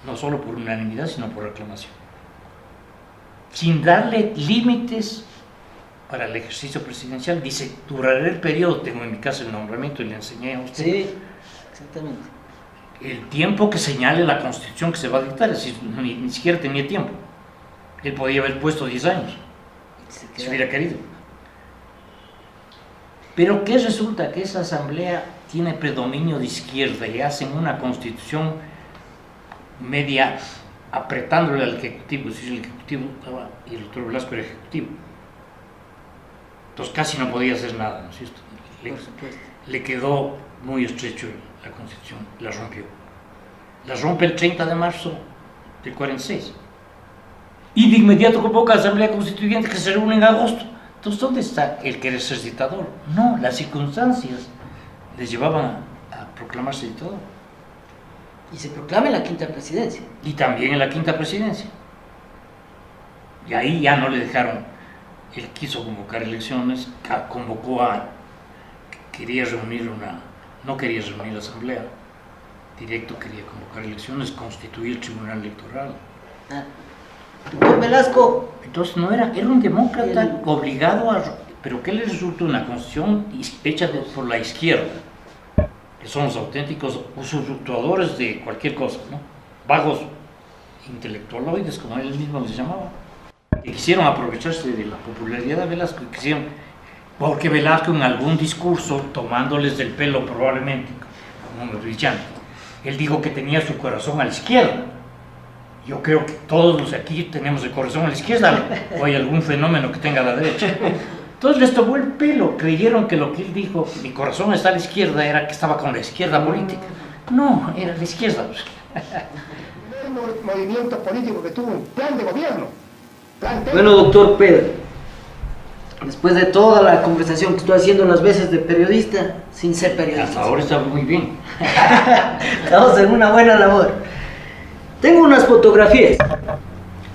Speaker 6: no solo por unanimidad, sino por aclamación, sin darle límites para el ejercicio presidencial. Dice, durará el periodo, tengo en mi caso el nombramiento y le enseñé a usted.
Speaker 2: Sí, exactamente.
Speaker 6: El tiempo que señale la Constitución que se va a dictar, es decir, ni siquiera tenía tiempo. Él podía haber puesto 10 años, si hubiera querido. Pero ¿qué resulta? Que esa asamblea tiene predominio de izquierda y hacen una constitución media apretándole al Ejecutivo, es decir, el Ejecutivo estaba, y el doctor Velasco era Ejecutivo. Entonces casi no podía hacer nada, ¿no es cierto?
Speaker 2: Por supuesto.
Speaker 6: Le quedó muy estrecho la Constitución, la rompió. La rompe el 30 de marzo del 46. Y de inmediato convoca a la Asamblea Constituyente que se reúne en agosto. Entonces, ¿dónde está el querer ser dictador? No, las circunstancias les llevaban a proclamarse dictador.
Speaker 2: Y se proclama en la quinta presidencia.
Speaker 6: Y también en la quinta presidencia. Y ahí ya no le dejaron. Él quiso convocar elecciones, convocó a... quería reunir no quería reunir la asamblea, directo quería convocar elecciones, constituir el tribunal electoral.
Speaker 2: Doctor Velasco.
Speaker 6: Entonces no era un demócrata obligado a... Pero ¿qué le resultó? Una constitución hecha por la izquierda, que son los auténticos usufructuadores de cualquier cosa, ¿no? Vagos intelectualoides, como él mismo les llamaba, que quisieron aprovecharse de la popularidad de Velasco, porque Velasco en algún discurso, tomándoles del pelo probablemente, como un brillante, él dijo que tenía su corazón a la izquierda. Yo creo que todos los de aquí tenemos el corazón a la izquierda, o hay algún fenómeno que tenga a la derecha. Entonces les tomó el pelo, creyeron que lo que él dijo, mi corazón está a la izquierda, era que estaba con la izquierda política. No, era la izquierda.
Speaker 3: El primer movimiento político que tuvo un plan de gobierno.
Speaker 2: Bueno, doctor Pedro, después de toda la conversación que estoy haciendo las veces de periodista, sin ser periodista.
Speaker 6: Hasta ahora está muy bien.
Speaker 2: Estamos en una buena labor. Tengo unas fotografías.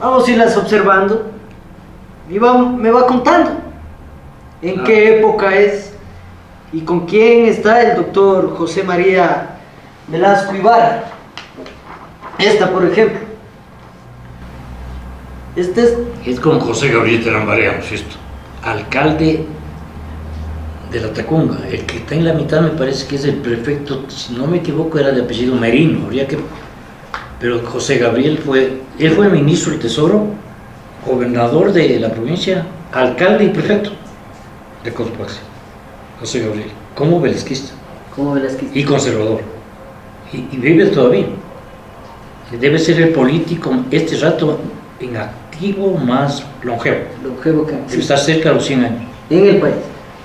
Speaker 2: Vamos a irlas observando y me va contando en qué época es y con quién está el doctor José María Velasco Ibarra. Esta, por ejemplo. Este
Speaker 6: Es con José Gabriel Terán Barea, ¿no es cierto? Alcalde de la Tacunga. El que está en la mitad me parece que es el prefecto, si no me equivoco, era de apellido Merino, habría que... Pero José Gabriel fue ministro del Tesoro, gobernador de la provincia, alcalde y prefecto de Cotopaxi. José Gabriel, como velasquista. Y conservador. Y vive todavía. Debe ser el político, este rato, en activo más longevo. Debe estar cerca de los 100 años.
Speaker 2: En el país.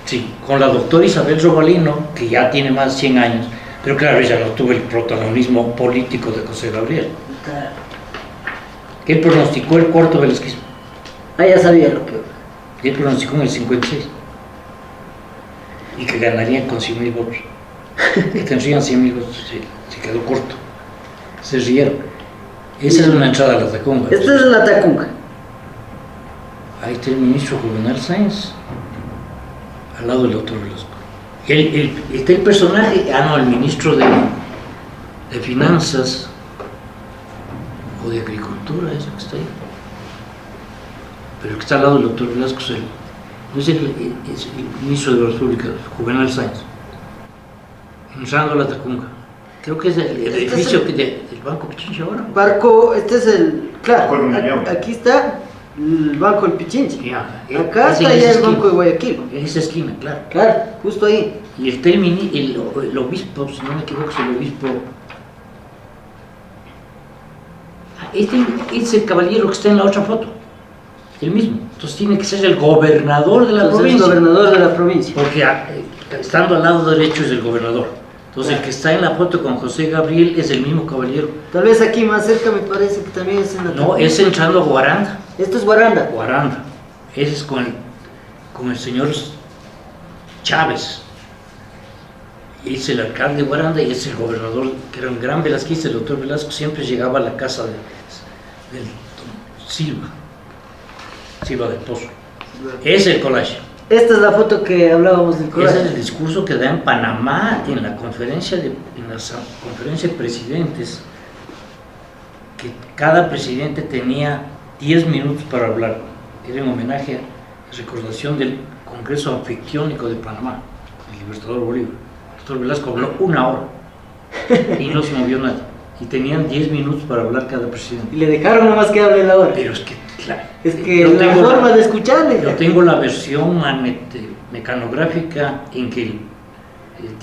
Speaker 6: Sí, con la doctora Isabel Robalino, que ya tiene más de 100 años, pero claro, ella no tuvo el protagonismo político de José Gabriel.
Speaker 2: Claro.
Speaker 6: Él pronosticó el cuarto velasquismo.
Speaker 2: Ya sabía lo que...
Speaker 6: Él pronosticó en el 56. Y que ganarían con 100.000 votos. Que tendrían 100.000 votos. Se quedó corto. Se rieron. Esa es una entrada a la Tacunga.
Speaker 2: Esta es la Tacunga.
Speaker 6: Ahí está el ministro Juvenal Sáenz, al lado del doctor Velasco. Está el personaje, el ministro de Finanzas o de Agricultura, eso que está ahí. Pero el que está al lado del doctor Velasco es el ministro de la República, Juvenal Sáenz, entrando a la Tacunga. Creo que es el edificio del Banco Pichinche ahora.
Speaker 2: Este es el... Claro, aquí está el Banco del Pichinche. Acá está ya el Banco de Guayaquil.
Speaker 6: En esa esquina, claro.
Speaker 2: Claro, justo ahí.
Speaker 6: Y está el obispo, si no me equivoco, es el obispo... Este es el caballero que está en la otra foto. El mismo. Entonces tiene que ser el gobernador de la provincia.
Speaker 2: El gobernador de la provincia.
Speaker 6: Porque estando al lado derecho es el gobernador. Entonces el que está en la foto con José Gabriel es el mismo caballero.
Speaker 2: Tal vez aquí más cerca me parece que también es en la...
Speaker 6: No, es entrando a Guaranda.
Speaker 2: Esto es Guaranda.
Speaker 6: Guaranda. Ese es con el señor Chávez. Es el alcalde de Guaranda y es el gobernador, que era un gran velasquista. El doctor Velasco siempre llegaba a la casa del Silva del Pozo. Es el collage.
Speaker 2: Esta es la foto que hablábamos del
Speaker 6: Ese
Speaker 2: collage.
Speaker 6: es el discurso que da en Panamá en la conferencia de presidentes, que cada presidente tenía 10 minutos para hablar. Era en homenaje a recordación del Congreso Anfictiónico de Panamá, el Libertador Bolívar. El doctor Velasco habló 1 hora y no se movió nada. Y tenían 10 minutos para hablar cada presidente.
Speaker 2: Y le dejaron nomás que hable la hora.
Speaker 6: Pero es que, claro,
Speaker 2: Es que
Speaker 6: yo
Speaker 2: la
Speaker 6: tengo
Speaker 2: forma de escucharle.
Speaker 6: Yo tengo la versión mecanográfica en que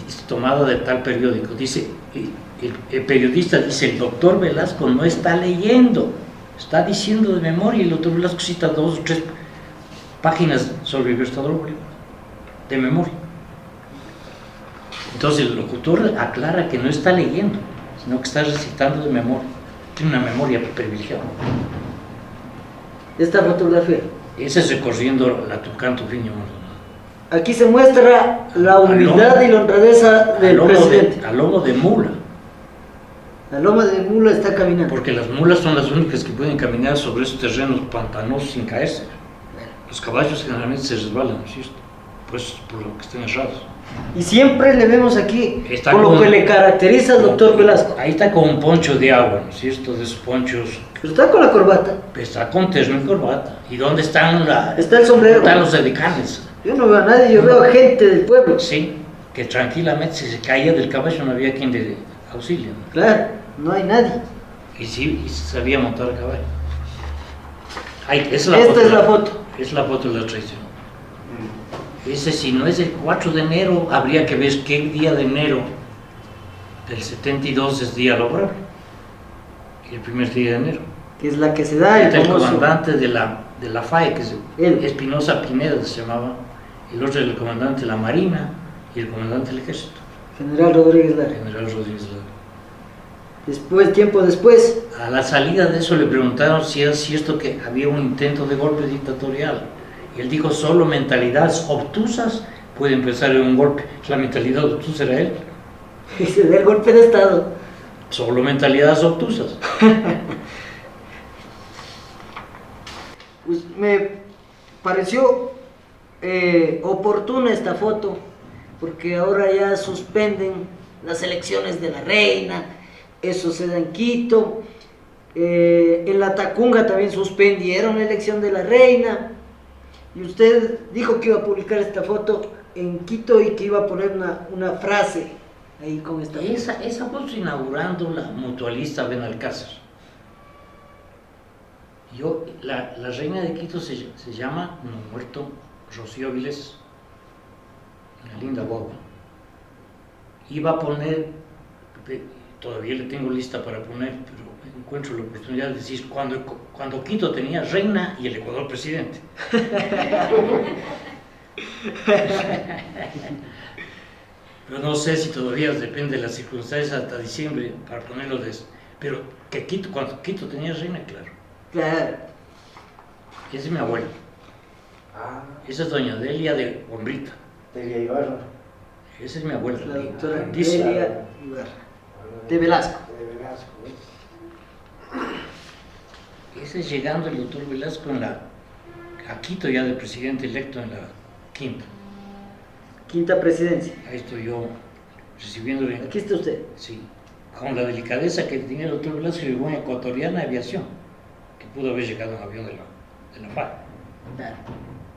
Speaker 6: es tomada de tal periódico. Dice, el periodista dice, el doctor Velasco no está leyendo, está diciendo de memoria, y el doctor Velasco cita 2 o 3 páginas sobre el Libertador Bolívar, de memoria. Entonces el locutor aclara que no está leyendo, sino que está recitando de memoria. Tiene una memoria privilegiada.
Speaker 2: Esta fotografía.
Speaker 6: Ese es recorriendo la Tucanto Fiño.
Speaker 2: Aquí se muestra la humildad y la honradeza del presidente.
Speaker 6: A lomo de mula.
Speaker 2: La loma de mula está caminando.
Speaker 6: Porque las mulas son las únicas que pueden caminar sobre esos terrenos pantanosos sin caerse. Los caballos generalmente se resbalan, ¿no es cierto? Pues por lo que estén errados.
Speaker 2: Y siempre le vemos aquí
Speaker 6: Está
Speaker 2: con lo
Speaker 6: con-
Speaker 2: que le caracteriza al doctor Velasco.
Speaker 6: Ahí está con un poncho de agua, ¿no es cierto? De esos ponchos.
Speaker 2: Pero está con la corbata.
Speaker 6: Está con terno y corbata. ¿Y dónde están
Speaker 2: Está el sombrero.
Speaker 6: están los edecanes?
Speaker 2: Yo no veo a nadie, yo veo gente del pueblo.
Speaker 6: Sí, que tranquilamente si se caía del caballo no había quien le auxilie, ¿no?
Speaker 2: Claro, no hay nadie.
Speaker 6: Y sí, y sabía montar a caballo. Ahí, esa es la
Speaker 2: Esta
Speaker 6: foto.
Speaker 2: es la foto.
Speaker 6: Es la foto de la traición. Ese, si no es el 4 de enero, habría que ver qué día de enero del 72 es día laboral. Y el primer día de enero.
Speaker 2: Que es la que se da
Speaker 6: Este
Speaker 2: el
Speaker 6: es el
Speaker 2: famoso.
Speaker 6: comandante de la FAE, que es
Speaker 2: Él.
Speaker 6: Espinosa Pineda se llamaba. El otro es el comandante de la Marina y el comandante del Ejército,
Speaker 2: General Rodríguez Lara.
Speaker 6: general Rodríguez Lara.
Speaker 2: Después, tiempo después,
Speaker 6: A la salida de eso le preguntaron si era cierto que había un intento de golpe dictatorial. Y él dijo, solo mentalidades obtusas pueden pensar en un golpe. La mentalidad obtusa era él.
Speaker 2: y se da el golpe de estado.
Speaker 6: Solo mentalidades obtusas.
Speaker 2: Pues me pareció oportuna esta foto, porque ahora ya suspenden las elecciones de la reina, eso se da en Quito, en la Tacunga también suspendieron la elección de la reina, y usted dijo que iba a publicar esta foto en Quito y que iba a poner una frase ahí con esta foto.
Speaker 6: Esa foto inaugurando la mutualista Benalcázar. La reina de Quito se llama, no muerto, Rocío Avilés, una linda guagua. Iba a poner, todavía le tengo lista para poner, pero encuentro la oportunidad de decir, cuando Quito tenía reina y el Ecuador presidente. Pero no sé si todavía depende de las circunstancias hasta diciembre para ponerlo de eso. Pero que cuando Quito tenía reina, claro.
Speaker 2: Claro.
Speaker 6: Esa es mi abuela. Esa es doña Delia de Hombrita. Esa es mi abuela.
Speaker 2: La doctora
Speaker 6: Dice,
Speaker 2: Delia Ibarra, de Velasco.
Speaker 6: ese es llegando el doctor Velasco a Quito ya de presidente electo en la quinta.
Speaker 2: Quinta presidencia.
Speaker 6: Ahí estoy yo recibiéndole.
Speaker 2: Aquí está usted.
Speaker 6: Sí, con la delicadeza que tenía el doctor Velasco, llegó en Ecuatoriana Aviación, que pudo haber llegado en avión de la FARC.
Speaker 2: Claro.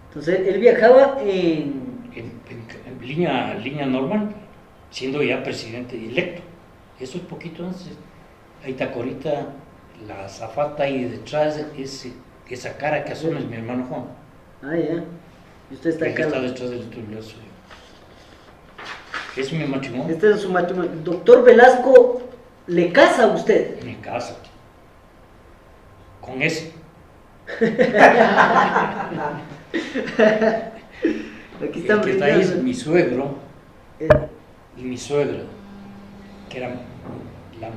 Speaker 2: Entonces él viajaba en
Speaker 6: En línea normal, siendo ya presidente electo. Eso es poquito antes. Ahí está Corita, la azafata ahí detrás, esa cara que asoma es mi hermano Juan.
Speaker 2: Ah, ya. Y usted está
Speaker 6: El que
Speaker 2: acá.
Speaker 6: está detrás del doctor Velasco. Es mi matrimonio.
Speaker 2: Este es su matrimonio. El doctor Velasco le casa a usted.
Speaker 6: En mi casa. Con ese.
Speaker 2: Aquí están
Speaker 6: El que está ahí es
Speaker 2: brindando.
Speaker 6: mi suegro
Speaker 2: Eh,
Speaker 6: y mi suegra, que era la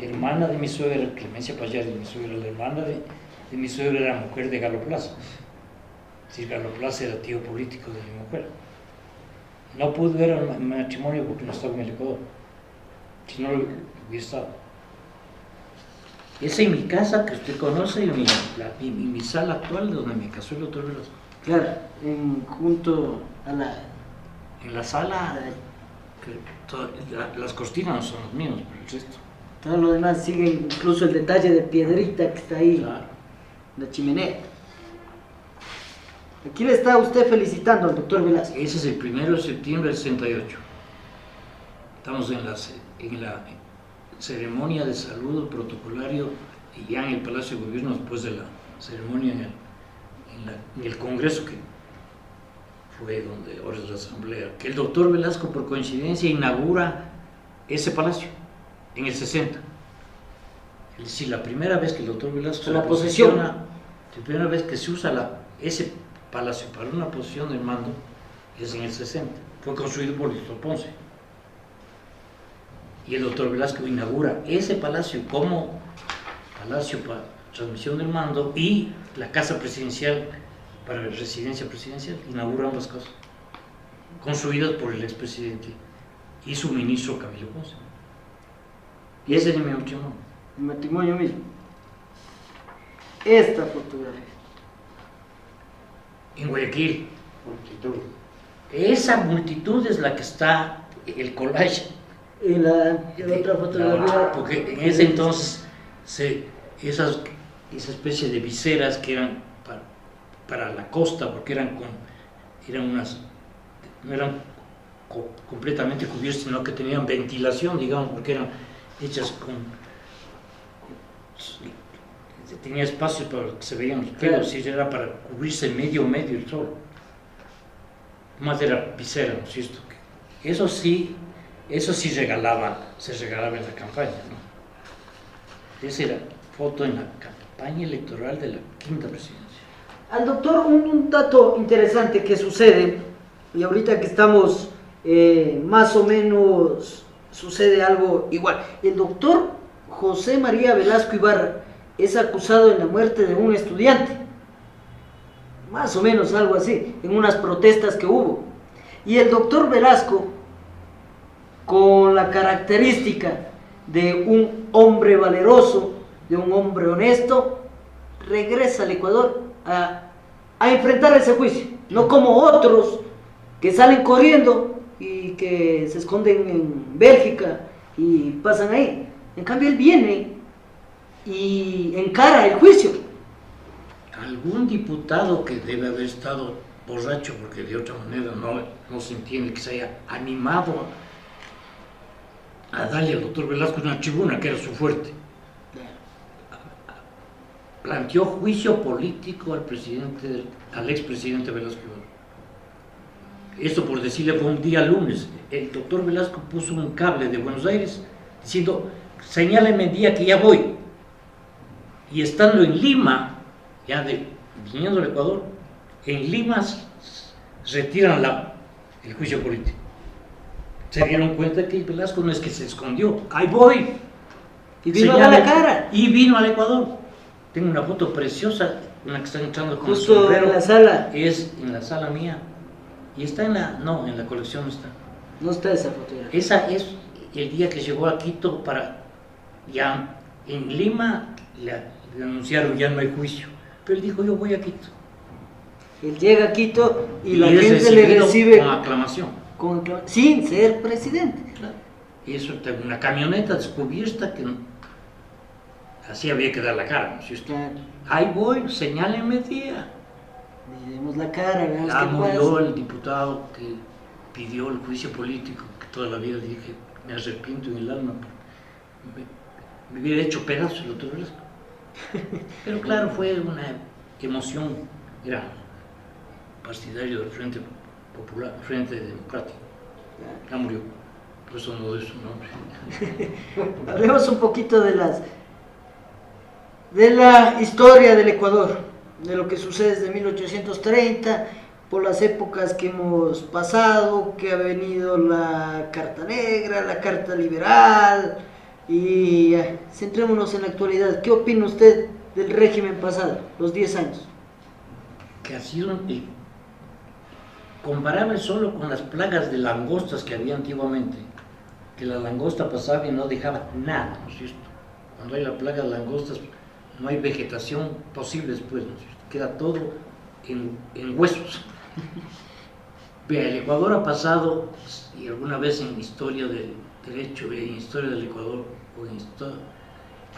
Speaker 6: hermana de mi suegra, Clemencia Payar, de mi suegra, la hermana de mi suegra era mujer de Galo Plaza. Es decir, Galo Plaza era tío político de mi mujer. No pude ver el matrimonio porque no estaba en el Ecuador. Si no, hubiera estado. Esa es mi casa que usted conoce y mi sala actual donde me casó el doctor Velasco.
Speaker 2: Claro, junto a la...
Speaker 6: En la sala, las cortinas no son los míos, pero el resto.
Speaker 2: Todo lo demás sigue, incluso el detalle de piedrita que está ahí,
Speaker 6: Claro.
Speaker 2: la chimenea. Aquí le está usted felicitando al doctor Velasco.
Speaker 6: Ese es el 1 de septiembre del 68. Estamos en la ceremonia de saludo protocolario y ya en el Palacio de Gobierno después de la ceremonia en el Congreso que fue donde ahora es la Asamblea, que el doctor Velasco por coincidencia inaugura ese palacio en el 60. Es decir, la primera vez que el doctor Velasco
Speaker 2: La posesión.
Speaker 6: la primera vez que se usa ese palacio para una posición del mando es en el 60. Fue construido por Víctor Ponce. Y el doctor Velasco inaugura ese palacio como palacio para transmisión del mando y la casa presidencial para la residencia presidencial. Inaugura ambas cosas, construidas por el expresidente y su ministro Camilo Ponce. Y ese es mi matrimonio.
Speaker 2: El matrimonio mismo. Esta fotografía.
Speaker 6: En Guayaquil, multitud. Esa multitud es la que está el collage.
Speaker 2: Y la otra fotografía.
Speaker 6: Porque en ese entonces esa especie de viseras que eran para la costa, porque no eran completamente cubiertas, sino que tenían ventilación, digamos, porque eran hechas tenía espacio para que se veían los pelos, y era para cubrirse medio el sol. Madera visera, ¿no es cierto? Eso sí se regalaba en la campaña, ¿no? Esa era foto en la campaña electoral de la quinta presidencia.
Speaker 2: Al doctor, un dato interesante que sucede, y ahorita que estamos más o menos sucede algo igual. El doctor José María Velasco Ibarra es acusado de la muerte de un estudiante, más o menos algo así, en unas protestas que hubo. Y el doctor Velasco, con la característica de un hombre valeroso, de un hombre honesto, regresa al Ecuador a enfrentar ese juicio, no como otros que salen corriendo y que se esconden en Bélgica y pasan ahí. En cambio él viene y encara el juicio.
Speaker 6: Algún diputado que debe haber estado borracho, porque de otra manera no se entiende, que se haya animado a darle al doctor Velasco una tribuna, que era su fuerte. Planteó juicio político al expresidente Velasco Ibarra. Esto por decirle, fue un día lunes. El doctor Velasco puso un cable de Buenos Aires diciendo, señáleme el día que ya voy. Y estando en Lima, viniendo al Ecuador, en Lima retiran el juicio político. Se dieron cuenta que Velasco no es que se escondió, ahí voy.
Speaker 2: Y vino a dar la cara.
Speaker 6: Y vino al Ecuador. Tengo una foto preciosa, en la que están entrando con
Speaker 2: justo
Speaker 6: sombrero.
Speaker 2: en la sala.
Speaker 6: Es en la sala mía. Y está en la colección no está.
Speaker 2: No está esa fotografía.
Speaker 6: Esa es el día que llegó a Quito ya en Lima le anunciaron ya no hay juicio. Pero él dijo, yo voy a Quito.
Speaker 2: Él llega a Quito y la
Speaker 6: es
Speaker 2: gente le recibe
Speaker 6: con aclamación.
Speaker 2: Sin ser presidente.
Speaker 6: Claro. Y eso, una camioneta descubierta que así había que dar la cara, ¿no es cierto?
Speaker 2: Claro.
Speaker 6: Ahí voy, señálenme día.
Speaker 2: Y demos la cara, veamos
Speaker 6: Ya
Speaker 2: qué
Speaker 6: murió
Speaker 2: pasa.
Speaker 6: el diputado que pidió el juicio político, que toda la vida dije, me arrepiento en el alma, me hubiera hecho pedazos el otro Velasco. Pero claro, fue una emoción, era partidario del Frente Popular, Frente Democrático. Ya murió, por eso no doy su nombre.
Speaker 2: Hablemos un poquito de la historia del Ecuador, de lo que sucede desde 1830, por las épocas que hemos pasado, que ha venido la Carta Negra, la Carta Liberal, y centrémonos en la actualidad. ¿Qué opina usted del régimen pasado, los 10 años?
Speaker 6: Que ha sido comparable solo con las plagas de langostas que había antiguamente, que la langosta pasaba y no dejaba nada, ¿no es cierto? Cuando hay la plaga de langostas no hay vegetación posible después, ¿no es cierto? Queda todo en huesos. Vea, el Ecuador ha pasado, y alguna vez en historia del derecho, en historia del Ecuador, o en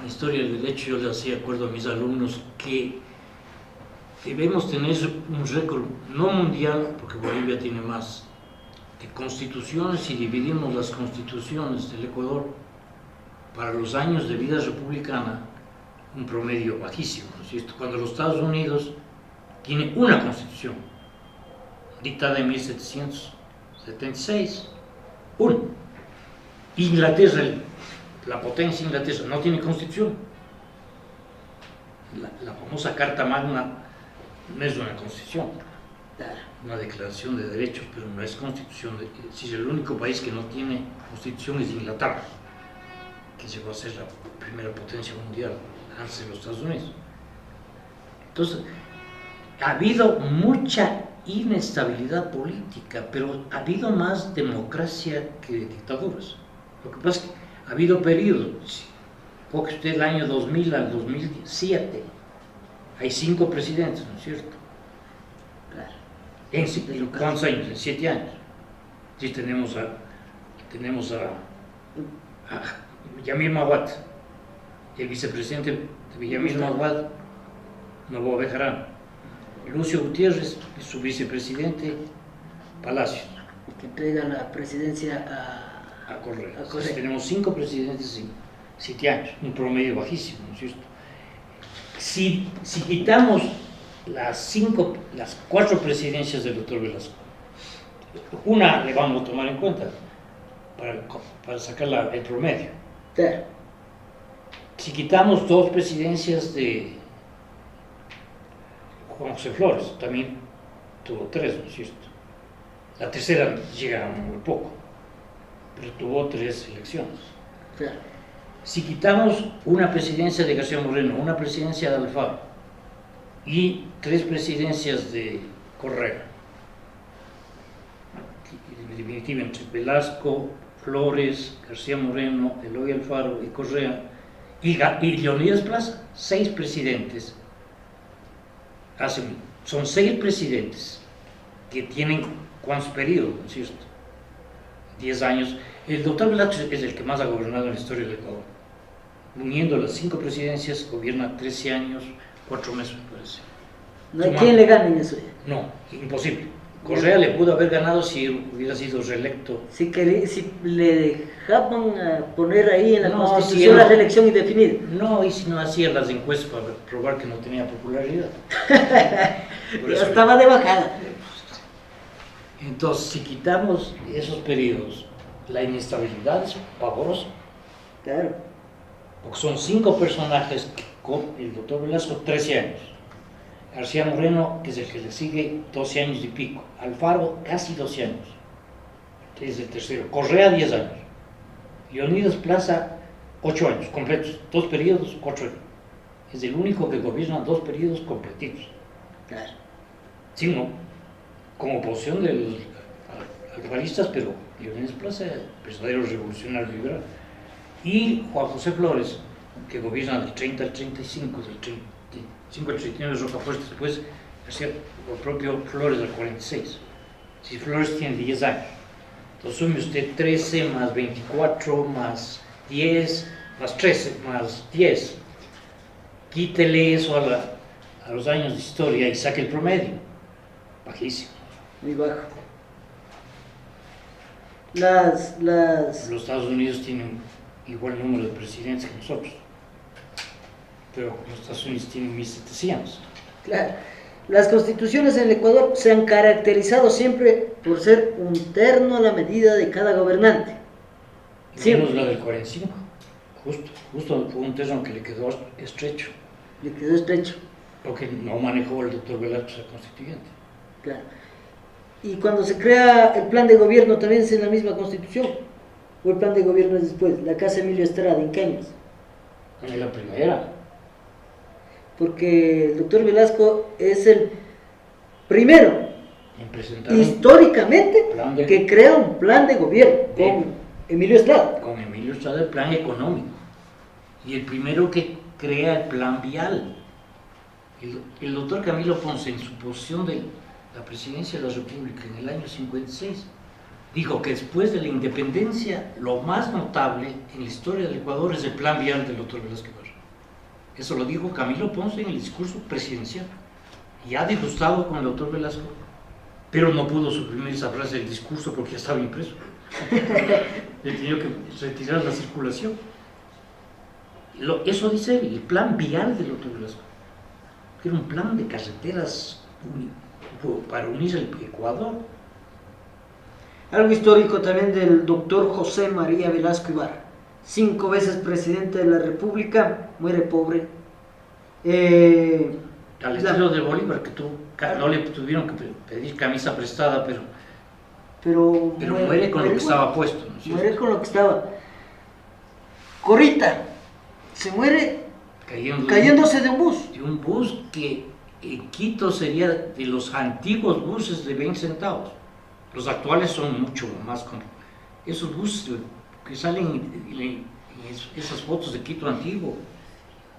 Speaker 6: historia del derecho, yo le hacía acuerdo a mis alumnos que debemos tener un récord, no mundial, porque Bolivia tiene más, de constituciones, y dividimos las constituciones del Ecuador para los años de vida republicana, un promedio bajísimo, ¿no es cierto? Cuando los Estados Unidos tiene una constitución, dictada en 1776, uno. Inglaterra, la potencia Inglaterra, no tiene constitución. La famosa Carta Magna no es una constitución, una declaración de derechos, pero no es constitución. Si el único país que no tiene constitución es Inglaterra, que llegó a ser la primera potencia mundial antes de los Estados Unidos. Entonces, ha habido mucha inestabilidad política, pero ha habido más democracia que dictaduras. Lo que pasa es que ha habido periodos, coge usted el año 2000 al 2007, hay 5 presidentes, ¿no es cierto?
Speaker 2: Claro.
Speaker 6: ¿En cuántos años? En 7 años. Sí, tenemos a Yamil Mahuad, el vicepresidente de Yamil Mahuad, Novoa Bejarano. Lucio Gutiérrez, su vicepresidente, Palacios.
Speaker 2: Que entrega la presidencia
Speaker 6: a Correa. Entonces, tenemos 5 presidentes en 7 años, un promedio bajísimo, ¿no es cierto? Si quitamos las 4 presidencias del doctor Velasco, una le vamos a tomar en cuenta para sacar el promedio.
Speaker 2: Claro.
Speaker 6: Si quitamos 2 presidencias de Juan José Flores, también tuvo 3, ¿no es cierto? La tercera llega muy poco, pero tuvo 3 elecciones.
Speaker 2: Claro.
Speaker 6: Si quitamos una presidencia de García Moreno, una presidencia de Alfaro y 3 presidencias de Correa, en definitiva entre Velasco, Flores, García Moreno, Eloy Alfaro y Correa, y Leonidas Plaza, 6 presidentes. Son 6 presidentes que tienen ¿cuántos periodos? ¿No es cierto? 10 años. El doctor Velasco es el que más ha gobernado en la historia del Ecuador. Uniendo las 5 presidencias, gobierna 13 años, 4 meses, me parece.
Speaker 2: No hay quien le gane en eso.
Speaker 6: No, imposible. Correa le pudo haber ganado si hubiera sido reelecto.
Speaker 2: Si le dejaban poner ahí en la
Speaker 6: No,
Speaker 2: Constitución
Speaker 6: si
Speaker 2: la
Speaker 6: no.
Speaker 2: reelección indefinida.
Speaker 6: No, y si no hacía las encuestas para probar que no tenía popularidad. Por
Speaker 2: Ya
Speaker 6: eso-
Speaker 2: estaba de bajada.
Speaker 6: Entonces, si quitamos esos periodos, la inestabilidad es pavorosa,
Speaker 2: Claro.
Speaker 6: porque son 5 personajes con el doctor Velasco, 13 años. García Moreno, que es el que le sigue, 12 años y pico. Alfaro, casi 12 años. Es el tercero. Correa, 10 años. Leonidas Plaza, 8 años completos. 2 periodos, 8 años. Es el único que gobierna 2 periodos completitos.
Speaker 2: Claro.
Speaker 6: Sí, no, como oposición de los alfaristas, pero Leonidas Plaza, verdadero revolucionario liberal. Y Juan José Flores, que gobierna del 30 al 35, del 35 al 39 de Rocafuerte, después hacía el propio Flores al 46. Si Flores tiene 10 años, entonces sume usted 13 más 24 más 10 más 13 más 10. Quítele eso a los años de historia y saque el promedio. Bajísimo.
Speaker 2: Muy bajo. Las
Speaker 6: Los Estados Unidos tienen igual número de presidentes que nosotros, pero los Estados Unidos tienen 1700.
Speaker 2: Claro. Las constituciones en el Ecuador se han caracterizado siempre por ser un terno a la medida de cada gobernante.
Speaker 6: Menos la del 45, justo fue un terreno que le quedó estrecho,
Speaker 2: Le quedó estrecho.
Speaker 6: porque no manejó el doctor Velasco constituyente.
Speaker 2: Claro. Y cuando se crea el plan de gobierno también es en la misma constitución. ¿O el plan de gobierno es después? La Casa Emilio Estrada, en Cañas.
Speaker 6: En la primera,
Speaker 2: Porque el doctor Velasco es el primero,
Speaker 6: en presentar
Speaker 2: históricamente,
Speaker 6: plan de-
Speaker 2: que crea un plan de gobierno con Emilio Estrada.
Speaker 6: con Emilio Estrada el plan económico, y el primero que crea el plan vial. El doctor Camilo Ponce, en su posición de la presidencia de la República en el año 56, dijo que después de la independencia, lo más notable en la historia del Ecuador es el plan vial del doctor Velasco Ibarra. Eso lo dijo Camilo Ponce en el discurso presidencial. Y ha disgustado con el doctor Velasco, pero no pudo suprimir esa frase del discurso porque ya estaba impreso. Le tenía que retirar la circulación. Eso dice el plan vial del doctor Velasco, que era un plan de carreteras para unir el Ecuador.
Speaker 2: Algo histórico también del doctor José María Velasco Ibarra, 5 veces presidente de la República, muere pobre.
Speaker 6: Al estilo de Bolívar, que no le tuvieron que pedir camisa prestada, pero muere con lo que estaba puesto, ¿no?
Speaker 2: Muere con lo que estaba. Corita se muere cayéndose de un bus.
Speaker 6: De un bus que en Quito sería de los antiguos buses de 20 centavos. Los actuales son mucho más. Esos buses que salen en esas fotos de Quito antiguo,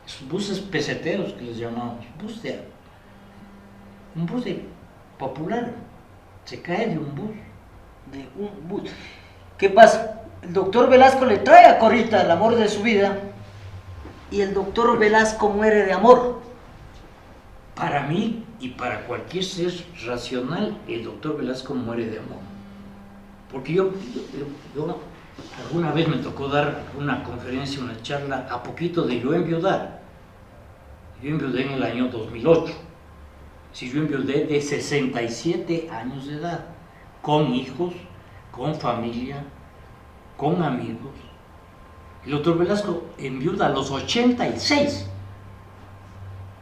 Speaker 6: esos buses peseteros que les llamamos, un bus de popular, se cae de un bus.
Speaker 2: ¿Qué pasa? El doctor Velasco le trae a Corita el amor de su vida y el doctor Velasco muere de amor.
Speaker 6: Para mí y para cualquier ser racional, el doctor Velasco muere de amor. Porque yo alguna vez me tocó dar una conferencia, una charla, a poquito de yo enviudar. Yo enviudé en el año 2008. Si yo enviudé de 67 años de edad, con hijos, con familia, con amigos. El doctor Velasco enviuda a los 86,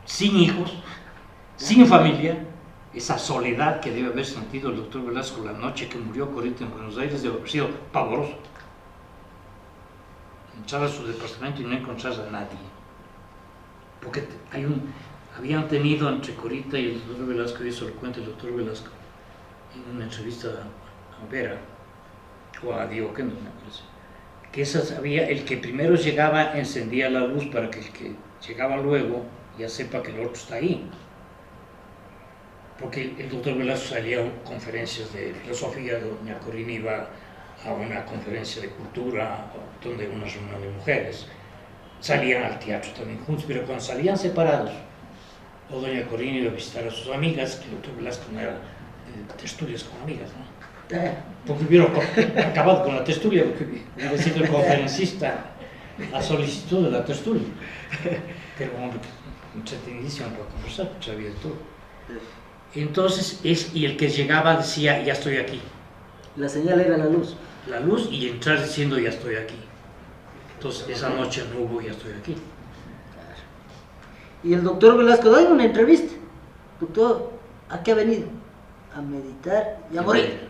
Speaker 6: sin hijos, sin familia. Esa soledad que debe haber sentido el doctor Velasco la noche que murió Corita en Buenos Aires debe haber sido pavoroso. Entrar a su departamento y no encontrar a nadie. Porque habían tenido entre Corita y el doctor Velasco, y eso lo cuenta el doctor Velasco en una entrevista a Vera o a Diego Kendo, me parece, que el que primero llegaba encendía la luz para que el que llegaba luego ya sepa que el otro está ahí. Porque el doctor Velasco salía a conferencias de filosofía, doña Corina iba a una conferencia de cultura, donde una reunión de mujeres, salían al teatro también juntos, pero cuando salían separados, o doña Corina iba a visitar a sus amigas, que el doctor Velasco no era de tertulias con amigas, ¿no? Porque hubieron acabado con la tertulia, porque hubiera sido el conferencista a solicitud de la tertulia. Pero hombre, entretenidísimo para conversar, sabía de todo. Entonces, y el que llegaba decía, ya estoy aquí.
Speaker 2: La señal era la luz.
Speaker 6: La luz y entrar diciendo, ya estoy aquí. Entonces, esa noche no hubo, ya estoy aquí.
Speaker 2: Y el doctor Velasco da una entrevista. Doctor, ¿a qué ha venido? A meditar y a morir.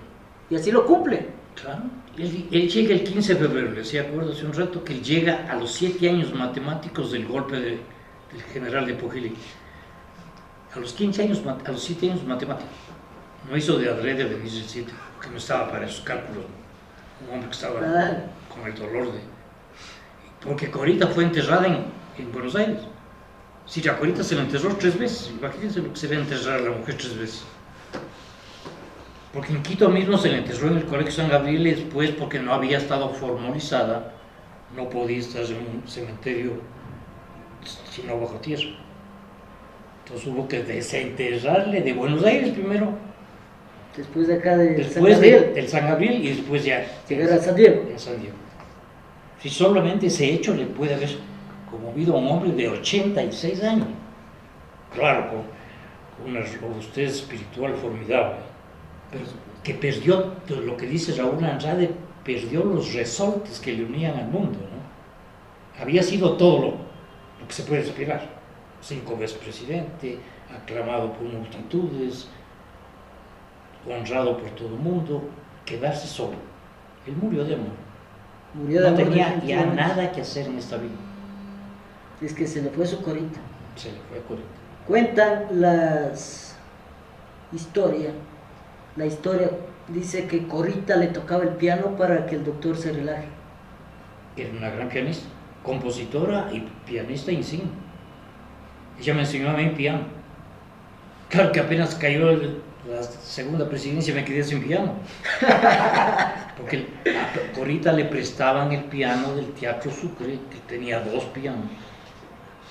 Speaker 2: Y así lo cumple.
Speaker 6: Claro. Él llega el 15 de febrero, le decía, acuerdo hace un rato, que él llega a los 7 años matemáticos del golpe del general de Pujili. A los 7 años matemáticos. No hizo de adrede venir el 7, porque no estaba para esos cálculos. Un hombre que estaba con el dolor de... Porque Corita fue enterrada en Buenos Aires. Si a Corita se la enterró 3 veces, imagínense lo que sería enterrar a la mujer 3 veces. Porque en Quito mismo se le enterró en el Colegio San Gabriel y después, porque no había estado formalizada, no podía estar en un cementerio sino bajo tierra. Entonces hubo que desenterrarle de Buenos Aires primero.
Speaker 2: Después de acá de
Speaker 6: después
Speaker 2: San Gabriel.
Speaker 6: del San Gabriel y después ya
Speaker 2: llegar a San Diego.
Speaker 6: En San Diego. Si solamente ese hecho le puede haber conmovido a un hombre de 86 años. Claro, con una robustez espiritual formidable. Pero que perdió, lo que dice Raúl Andrade, perdió los resortes que le unían al mundo, ¿no? Había sido todo lo que se puede esperar. 5 veces presidente, aclamado por multitudes, honrado por todo el mundo, quedarse solo. Él murió de amor. No tenía ya nada que hacer en esta vida.
Speaker 2: Es que se le fue su Corita.
Speaker 6: Se le fue Corita.
Speaker 2: Cuentan la historia dice que Corita le tocaba el piano para que el doctor se relaje.
Speaker 6: Era una gran pianista, compositora y pianista insigne. Ella me enseñó a mí piano. Claro que apenas cayó la segunda presidencia me quedé sin piano. Porque a Corita le prestaban el piano del Teatro Sucre, que tenía 2 pianos.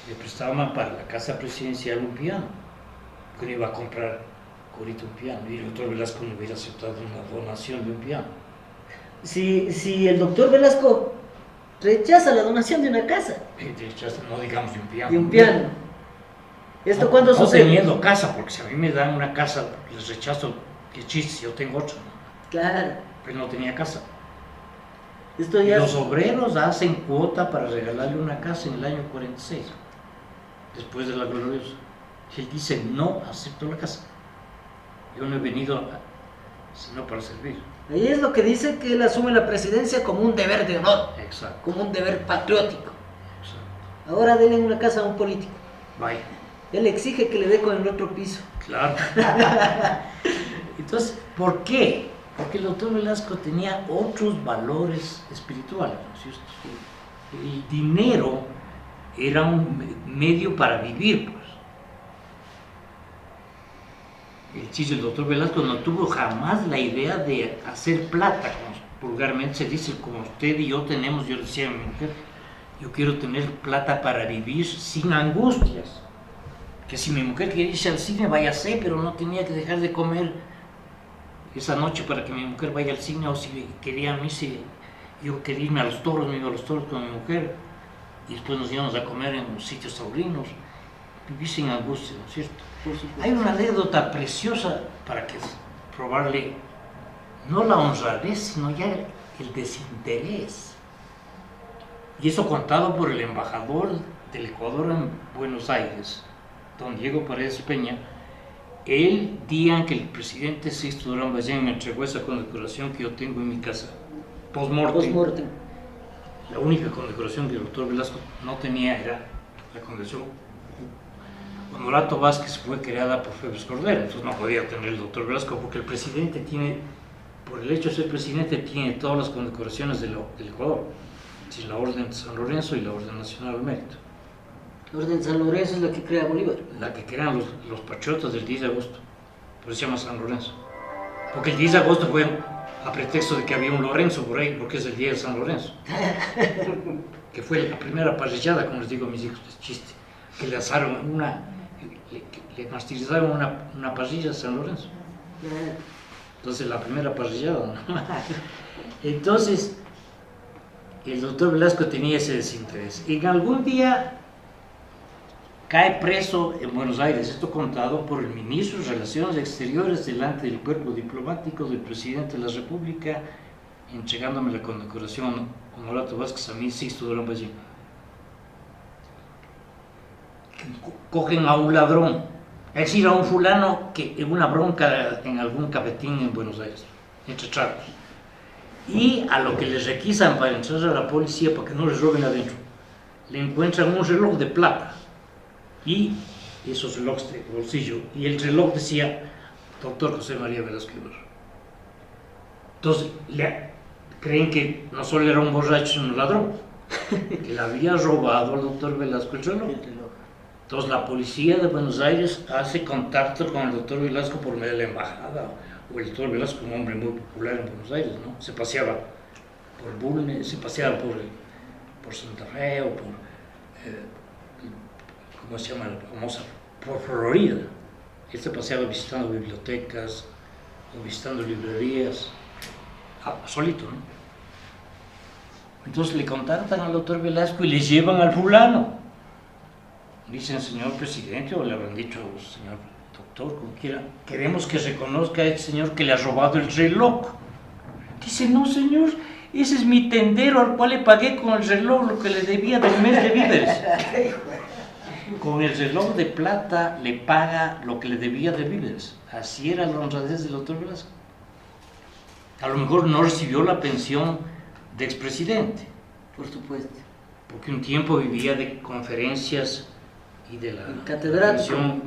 Speaker 6: Le prestaban para la casa presidencial un piano. Que no iba a comprar Corita un piano. Y el doctor Velasco no hubiera aceptado una donación de un piano.
Speaker 2: Si el doctor Velasco rechaza la donación de una casa,
Speaker 6: No digamos de un piano.
Speaker 2: de un piano, ¿esto cuándo
Speaker 6: No
Speaker 2: sucede?
Speaker 6: teniendo casa, porque si a mí me dan una casa, les rechazo, qué chiste, yo tengo otra, ¿no?
Speaker 2: Claro,
Speaker 6: Pero no tenía casa.
Speaker 2: esto
Speaker 6: Y
Speaker 2: ya...
Speaker 6: los obreros hacen cuota para regalarle una casa en el año 46, después de la gloriosa. Y él dice, no acepto la casa. Yo no he venido sino para servir.
Speaker 2: Ahí es lo que dice que él asume la presidencia como un deber de honor,
Speaker 6: Exacto,
Speaker 2: como un deber patriótico.
Speaker 6: exacto.
Speaker 2: Ahora denle una casa a un político.
Speaker 6: Vaya,
Speaker 2: Él exige que le dé con el otro piso.
Speaker 6: claro. Entonces, ¿por qué? Porque el doctor Velasco tenía otros valores espirituales, ¿no es cierto? El dinero era un medio para vivir, pues. El chiste del doctor Velasco no tuvo jamás la idea de hacer plata, como vulgarmente se dice, como usted y yo tenemos. Yo decía a mi mujer, yo quiero tener plata para vivir sin angustias. Que si mi mujer quería irse al cine, váyase, pero no tenía que dejar de comer esa noche para que mi mujer vaya al cine, o si quería a mí, si yo quería irme a los toros, me iba a los toros con mi mujer, y después nos íbamos a comer en sitios taurinos. Vivir sin angustia, ¿no es cierto? Hay una anécdota preciosa para que probarle no la honradez, sino ya el desinterés. Y eso contado por el embajador del Ecuador en Buenos Aires, don Diego Paredes Peña. El día en que el presidente Sixto Durán Ballén me entregó esa condecoración que yo tengo en mi casa, post-mortem,
Speaker 2: Post-mortem.
Speaker 6: la única condecoración que el doctor Velasco no tenía era la condecoración Honorato Vázquez, fue creada por Febres Cordero, entonces no podía tener el doctor Velasco, porque el presidente tiene, por el hecho de ser presidente, tiene todas las condecoraciones del Ecuador, es la Orden de San Lorenzo y la Orden Nacional al Mérito.
Speaker 2: La Orden de San Lorenzo es la que crea Bolívar.
Speaker 6: La que crean los patriotas del 10 de agosto, por eso se llama San Lorenzo. Porque el 10 de agosto fue a pretexto de que había un Lorenzo por ahí, porque es el día de San Lorenzo. Que fue la primera parrillada, como les digo a mis hijos, es chiste, que le asaron le martirizaron una parrilla a San Lorenzo. Entonces la primera parrillada, ¿no? Entonces el doctor Velasco tenía ese desinterés. En algún día cae preso en Buenos Aires, esto contado por el ministro de Relaciones Exteriores delante del cuerpo diplomático del presidente de la República, entregándome la condecoración Honorato Vázquez a mí, Sixto Durán Ballén. Cogen a un ladrón, es decir, a un fulano que en una bronca en algún cafetín en Buenos Aires, entre tragos. Y a lo que les requisan para entrar a la policía para que no les roben adentro, le encuentran un reloj de plata y esos relojes de bolsillo, y el reloj decía Doctor José María Velasco Ibarra. Entonces creen que no solo era un borracho, sino un ladrón, que le había robado al doctor Velasco el reloj. Entonces la policía de Buenos Aires hace contacto con el doctor Velasco por medio de la embajada, o el doctor Velasco, un hombre muy popular en Buenos Aires, ¿no? Se paseaba por Bulnes, se paseaba por Santa Fe, o por, ¿cómo se llama la famosa? Por Florida. Él se paseaba visitando bibliotecas, o visitando librerías, solito, ¿no? Entonces le contactan al doctor Velasco y le llevan al fulano. Dicen, señor presidente, o le habrán dicho, señor doctor, como quiera, queremos que reconozca a este señor que le ha robado el reloj. Dice, no señor, ese es mi tendero al cual le pagué con el reloj lo que le debía del mes de víveres. Con el reloj de plata le paga lo que le debía de víveres. Así era la honradez del doctor Velasco. A lo mejor no recibió la pensión de expresidente.
Speaker 2: Por supuesto.
Speaker 6: Porque un tiempo vivía de conferencias y de la
Speaker 2: catedrático.
Speaker 6: televisión.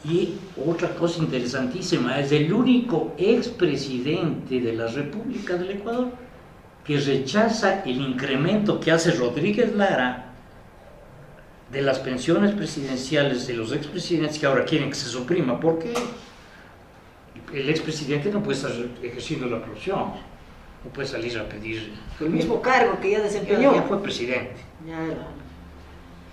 Speaker 6: Y otra cosa interesantísima, es el único expresidente de la República del Ecuador que rechaza el incremento que hace Rodríguez Lara de las pensiones presidenciales de los expresidentes que ahora quieren que se suprima, porque el expresidente no puede estar ejerciendo la profesión, no puede salir a pedir...
Speaker 2: El mismo cargo que ya desempeñó.
Speaker 6: Ya fue presidente.
Speaker 2: Ya era.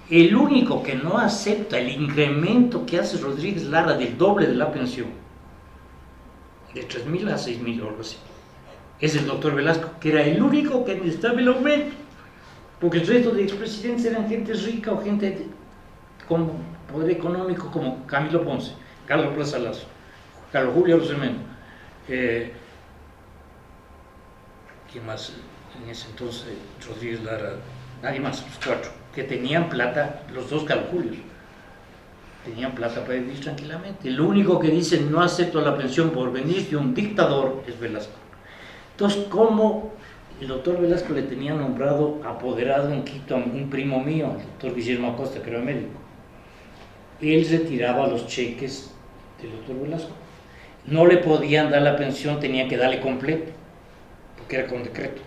Speaker 6: El único que no acepta el incremento que hace Rodríguez Lara del doble de la pensión, de 3.000 a 6.000 o algo así, es el doctor Velasco, que era el único que necesitaba el aumento, porque el resto de expresidentes eran gente rica o gente con poder económico como Camilo Ponce, Carlos Plaza Lazo, Carlos Julio Rosemendo, ¿quién más? En ese entonces Rodríguez Lara, nadie más, los cuatro, que tenían plata, los dos Carlos Julios, tenían plata para vivir tranquilamente. El único que dice no acepto la pensión por venir de un dictador es Velasco. Entonces, ¿cómo el doctor Velasco le tenía nombrado apoderado en Quito a un primo mío, el doctor Guillermo Acosta, que era médico? Él retiraba los cheques del doctor Velasco. No le podían dar la pensión, tenía que darle completo, porque era con decreto.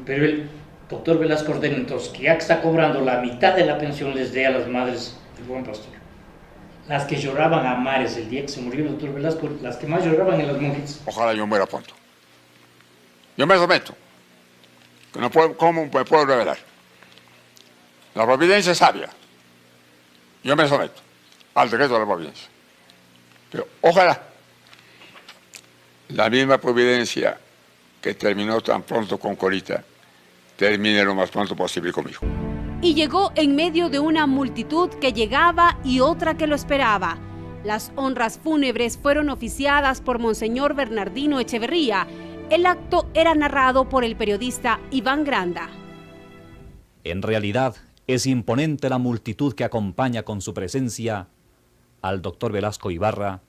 Speaker 6: Pero el doctor Velasco ordena entonces que ya que está cobrando la mitad de la pensión les dé a las madres del Buen Pastor. Las que lloraban a mares el día que se murió el doctor Velasco, las que más lloraban en las monjas.
Speaker 5: Ojalá yo muera pronto. Yo me someto. Que no puedo, ¿cómo me puedo revelar? La providencia es sabia. Yo me someto al decreto de la providencia. Pero ojalá la misma providencia que terminó tan pronto con Corita, termine lo más pronto posible conmigo.
Speaker 7: Y llegó en medio de una multitud que llegaba y otra que lo esperaba. Las honras fúnebres fueron oficiadas por Monseñor Bernardino Echeverría. El acto era narrado por el periodista Iván Granda.
Speaker 8: En realidad, es imponente la multitud que acompaña con su presencia al doctor Velasco Ibarra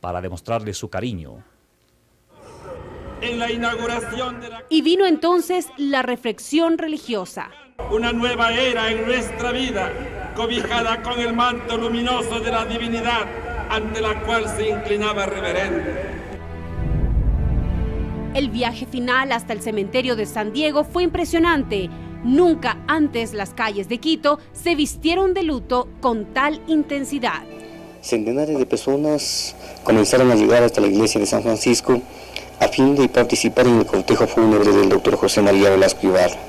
Speaker 8: para demostrarle su cariño.
Speaker 9: En la inauguración de
Speaker 7: Y vino entonces la reflexión religiosa.
Speaker 9: una nueva era en nuestra vida, cobijada con el manto luminoso de la divinidad, ante la cual se inclinaba reverente.
Speaker 7: El viaje final hasta el cementerio de San Diego fue impresionante. Nunca antes las calles de Quito se vistieron de luto con tal intensidad.
Speaker 10: Centenares de personas comenzaron a llegar hasta la iglesia de San Francisco a fin de participar en el cortejo fúnebre del doctor José María Velasco Ibarra.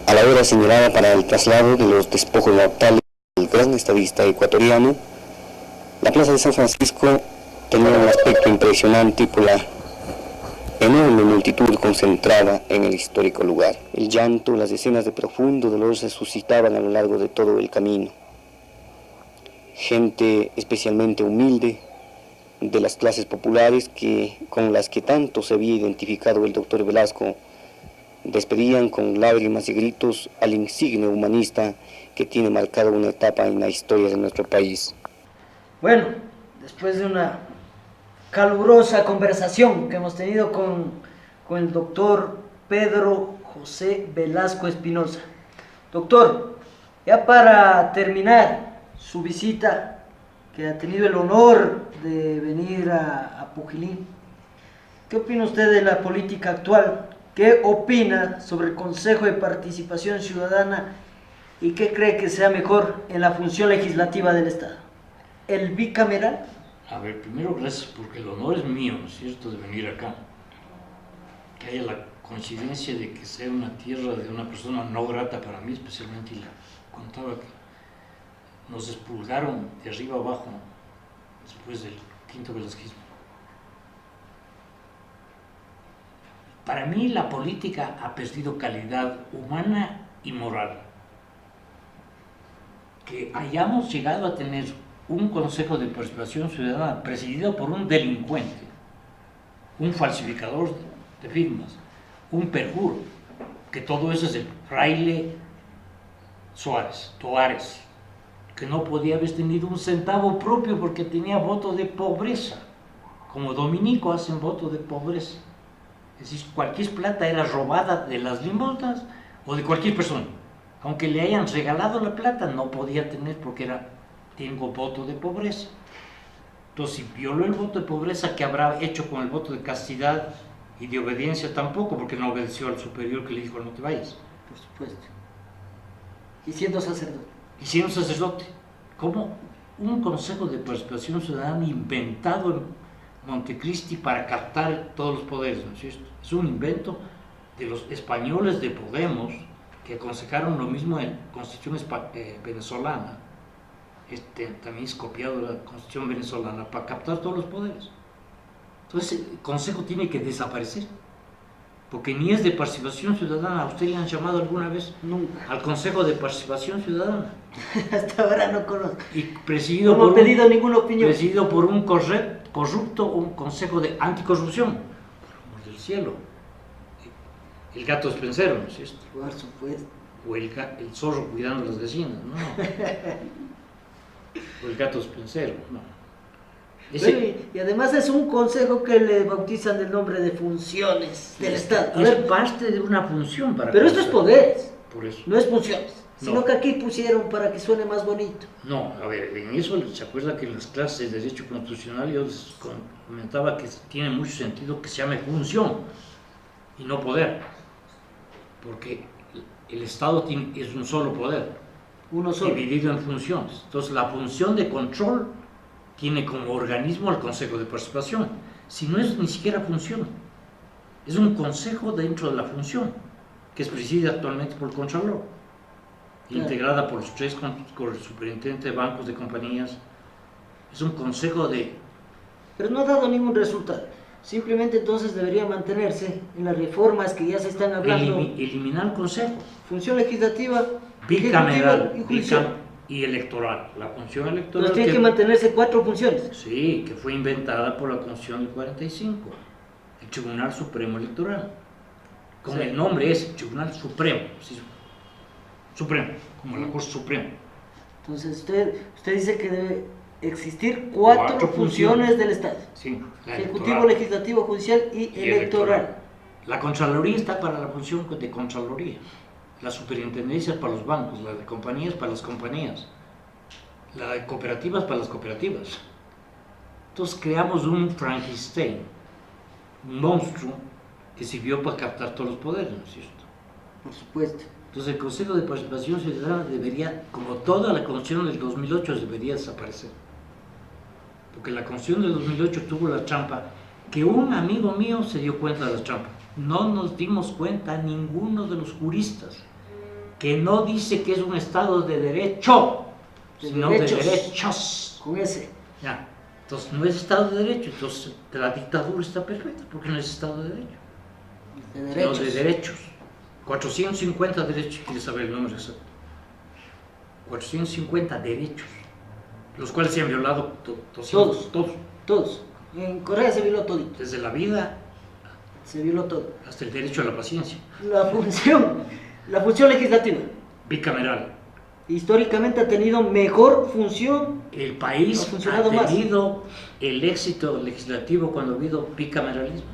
Speaker 10: A la hora señalada para el traslado de los despojos mortales del gran estadista ecuatoriano, la plaza de San Francisco tenía un aspecto impresionante por la enorme multitud concentrada en el histórico lugar. El llanto, las escenas de profundo dolor se suscitaban a lo largo de todo el camino. Gente especialmente humilde, de las clases populares con las que tanto se había identificado el doctor Velasco, despedían con lágrimas y gritos al insigne humanista que tiene marcada una etapa en la historia de nuestro país.
Speaker 2: Bueno, después de una calurosa conversación que hemos tenido con el doctor Pedro José Velasco Espinosa. Doctor, ya para terminar su visita, que ha tenido el honor de venir a Pujilín, ¿qué opina usted de la política actual? ¿Qué opina sobre el Consejo de Participación Ciudadana y qué cree que sea mejor en la función legislativa del Estado? ¿El bicameral?
Speaker 6: A ver, primero gracias porque el honor es mío, ¿no es cierto?, de venir acá. Que haya la coincidencia de que sea una tierra de una persona no grata para mí especialmente, y le contaba que nos expulgaron de arriba abajo después del quinto velasquismo. Para mí la política ha perdido calidad humana y moral. Que hayamos llegado a tener un Consejo de Participación Ciudadana presidido por un delincuente, un falsificador de firmas, un perjuro, que todo eso es el fraile Toares, que no podía haber tenido un centavo propio porque tenía voto de pobreza. Como dominico hacen voto de pobreza. Es decir, cualquier plata era robada de las limosnas o de cualquier persona. Aunque le hayan regalado la plata, no podía tener porque tengo voto de pobreza. Entonces, si violó el voto de pobreza, ¿qué habrá hecho con el voto de castidad y de obediencia? Tampoco, porque no obedeció al superior que le dijo no te vayas.
Speaker 2: Por supuesto. Y siendo sacerdote.
Speaker 6: Y siendo sacerdote. Como un Consejo de Participación Ciudadana inventado en Montecristi para captar todos los poderes, ¿no es cierto? Es un invento de los españoles de Podemos, que aconsejaron lo mismo en la Constitución venezolana. También es copiado de la Constitución venezolana para captar todos los poderes. Entonces el Consejo tiene que desaparecer, porque ni es de participación ciudadana. ¿A usted le han llamado alguna vez?
Speaker 2: Nunca.
Speaker 6: Al Consejo de Participación Ciudadana.
Speaker 2: Hasta ahora no conozco.
Speaker 6: Y presidido
Speaker 2: No he pedido ninguna opinión.
Speaker 6: Presidido por un corrupto, un Consejo de Anticorrupción. Por amor del cielo. El gato despensero, ¿no es cierto?
Speaker 2: Por supuesto.
Speaker 6: O el zorro cuidando las gallinas, ¿no? O el gato despensero, ¿no?
Speaker 2: Y además es un consejo que le bautizan el nombre de funciones del Estado.
Speaker 6: Es parte de una función para...
Speaker 2: Pero esto es poderes,
Speaker 6: por eso.
Speaker 2: no es funciones, sino
Speaker 6: No.
Speaker 2: que aquí pusieron para que suene más bonito.
Speaker 6: No, a ver, en eso se acuerda que en las clases de Derecho Constitucional yo les comentaba que tiene mucho sentido que se llame función y no poder, porque el Estado es un solo poder,
Speaker 2: Uno solo.
Speaker 6: dividido en funciones. Entonces la función de control tiene como organismo al Consejo de Participación. Si no es ni siquiera función, es un consejo dentro de la función, que es presidida actualmente por el Contralor, integrada por los tres, con el superintendente de bancos, de compañías. Es un consejo de...
Speaker 2: Pero no ha dado ningún resultado. Simplemente entonces debería mantenerse en las reformas que ya se están hablando.
Speaker 6: eliminar el consejo.
Speaker 2: Función legislativa,
Speaker 6: Bicameral,
Speaker 2: ejecutiva y judicial.
Speaker 6: y electoral. La función electoral...
Speaker 2: Entonces tiene que mantenerse 4 funciones.
Speaker 6: Sí, que fue inventada por la Constitución del 45, el Tribunal Supremo Electoral. Con el nombre es Tribunal Supremo, sí, Supremo, como la Corte Suprema.
Speaker 2: Entonces usted dice que debe existir 4 funciones del Estado.
Speaker 6: Sí, la
Speaker 2: Ejecutivo,
Speaker 6: electoral
Speaker 2: legislativo, judicial y electoral.
Speaker 6: La Contraloría está para la función de Contraloría. La superintendencia para los bancos, la de compañías para las compañías, la de cooperativas para las cooperativas. Entonces creamos un Frankenstein, un monstruo que sirvió para captar todos los poderes, ¿no es cierto?
Speaker 2: Por supuesto.
Speaker 6: Entonces el Consejo de Participación Ciudadana debería, como toda la Constitución del 2008, debería desaparecer. Porque la Constitución del 2008 tuvo la trampa, que un amigo mío se dio cuenta de la trampa. No nos dimos cuenta ninguno de los juristas, que no dice que es un Estado de derecho, sino de derechos.
Speaker 2: Con ese.
Speaker 6: Ya. Entonces no es Estado de Derecho, entonces la dictadura está perfecta, porque no es Estado de Derecho.
Speaker 2: De derechos.
Speaker 6: Sino de derechos. 450 derechos, ¿quieres saber el número exacto? 450 derechos, los cuales se han violado
Speaker 2: Todos. En Corea se violó todo.
Speaker 6: Desde la vida
Speaker 2: se violó todo.
Speaker 6: Hasta el derecho a la paciencia.
Speaker 2: La función legislativa.
Speaker 6: Bicameral.
Speaker 2: Históricamente ha tenido mejor función.
Speaker 6: El país
Speaker 2: ha
Speaker 6: tenido el éxito legislativo cuando ha habido bicameralismo.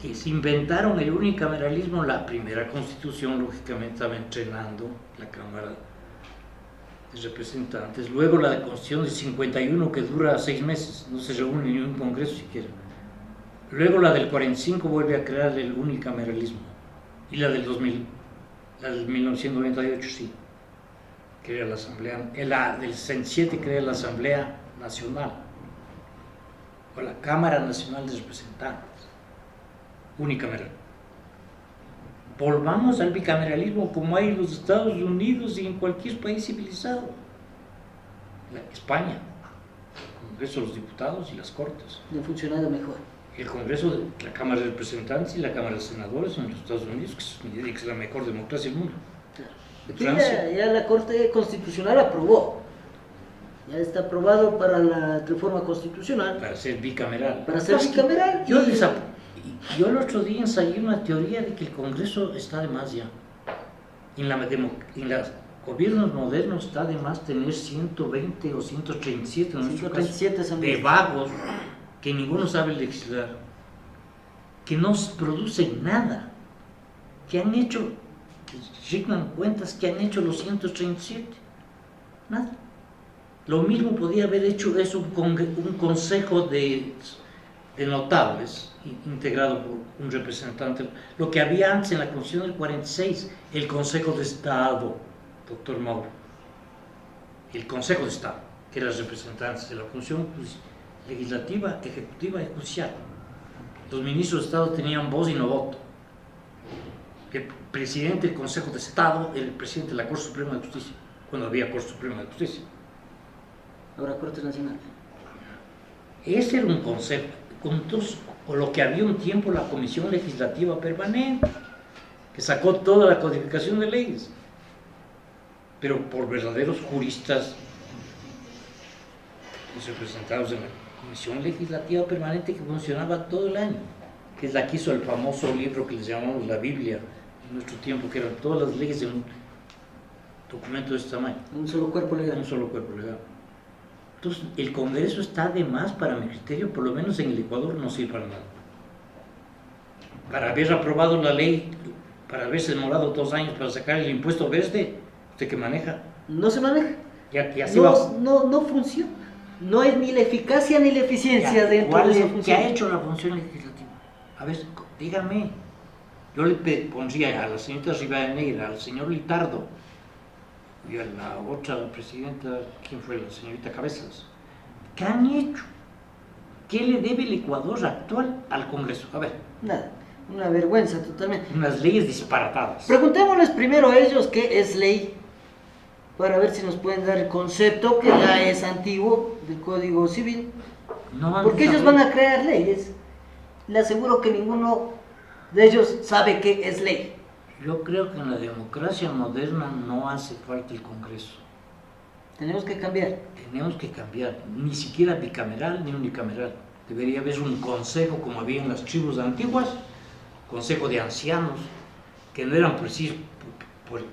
Speaker 6: Que se inventaron el unicameralismo, la primera constitución, lógicamente, estaba entrenando la Cámara de Representantes. Luego la constitución del 51, que dura 6 meses, no se reúne ni un congreso siquiera. Luego la del 45 vuelve a crear el unicameralismo. Y la del 2000, la del 1998 sí, crea la Asamblea, la del 67 crea la Asamblea Nacional, o la Cámara Nacional de Representantes. Unicameral. Volvamos al bicameralismo como hay en los Estados Unidos y en cualquier país civilizado. España, el Congreso de los Diputados y las Cortes.
Speaker 2: Ha funcionado mejor.
Speaker 6: El Congreso, la Cámara de Representantes y la Cámara de Senadores en los Estados Unidos, que es la mejor democracia del mundo.
Speaker 2: Claro. Ya la Corte Constitucional aprobó. Ya está aprobado para la reforma constitucional.
Speaker 6: Para ser bicameral.
Speaker 2: Para ser bicameral.
Speaker 6: Yo el otro día ensayé una teoría de que el Congreso está de más ya. En los gobiernos modernos está de más tener 120 o 137, en nuestro caso, de vagos que ninguno sabe legislar, que no producen nada, que han hecho, que signan cuentas, que han hecho los 137. Nada. Lo mismo podía haber hecho eso un consejo de notables, integrado por un representante, lo que había antes en la Constitución del 46, el Consejo de Estado, doctor Mauro, el Consejo de Estado, que eran los representantes de la función legislativa, ejecutiva y judicial. Los ministros de Estado tenían voz y no voto. El presidente del Consejo de Estado era el presidente de la Corte Suprema de Justicia, cuando había Corte Suprema de Justicia.
Speaker 2: Ahora Corte Nacional.
Speaker 6: Ese era un concepto, con lo que había un tiempo la Comisión Legislativa Permanente, que sacó toda la codificación de leyes, pero por verdaderos juristas, los representados en la Comisión Legislativa Permanente, que funcionaba todo el año, que es la que hizo el famoso libro que les llamamos la Biblia en nuestro tiempo, que eran todas las leyes en un documento de este tamaño.
Speaker 2: Un solo cuerpo legal.
Speaker 6: Un solo cuerpo legal. Entonces, el Congreso está de más, para mi criterio, por lo menos en el Ecuador, no sirve para nada. Para haber aprobado la ley, para haberse demorado 2 años para sacar el impuesto verde, ¿usted qué maneja?
Speaker 2: No se maneja.
Speaker 6: Ya se va.
Speaker 2: No funciona. No es ni la eficacia ni la eficiencia dentro de esa función.
Speaker 6: ¿Qué ha hecho la función legislativa? A ver, dígame. Yo le pondría a la señorita Rivadeneira, al señor Litardo y a la otra presidenta, ¿quién fue? La señorita Cabezas. ¿Qué han hecho? ¿Qué le debe el Ecuador actual al Congreso? A ver.
Speaker 2: Nada, una vergüenza totalmente.
Speaker 6: Unas leyes disparatadas.
Speaker 2: Preguntémosles primero a ellos qué es ley, para ver si nos pueden dar el concepto, que ya es antiguo, del Código Civil.
Speaker 6: No,
Speaker 2: porque ellos van a crear leyes. Le aseguro que ninguno de ellos sabe qué es ley.
Speaker 6: Yo creo que en la democracia moderna no hace falta el Congreso.
Speaker 2: Tenemos que cambiar.
Speaker 6: Tenemos que cambiar, ni siquiera bicameral ni unicameral. Debería haber un consejo como había en las tribus antiguas, consejo de ancianos, que no eran precisos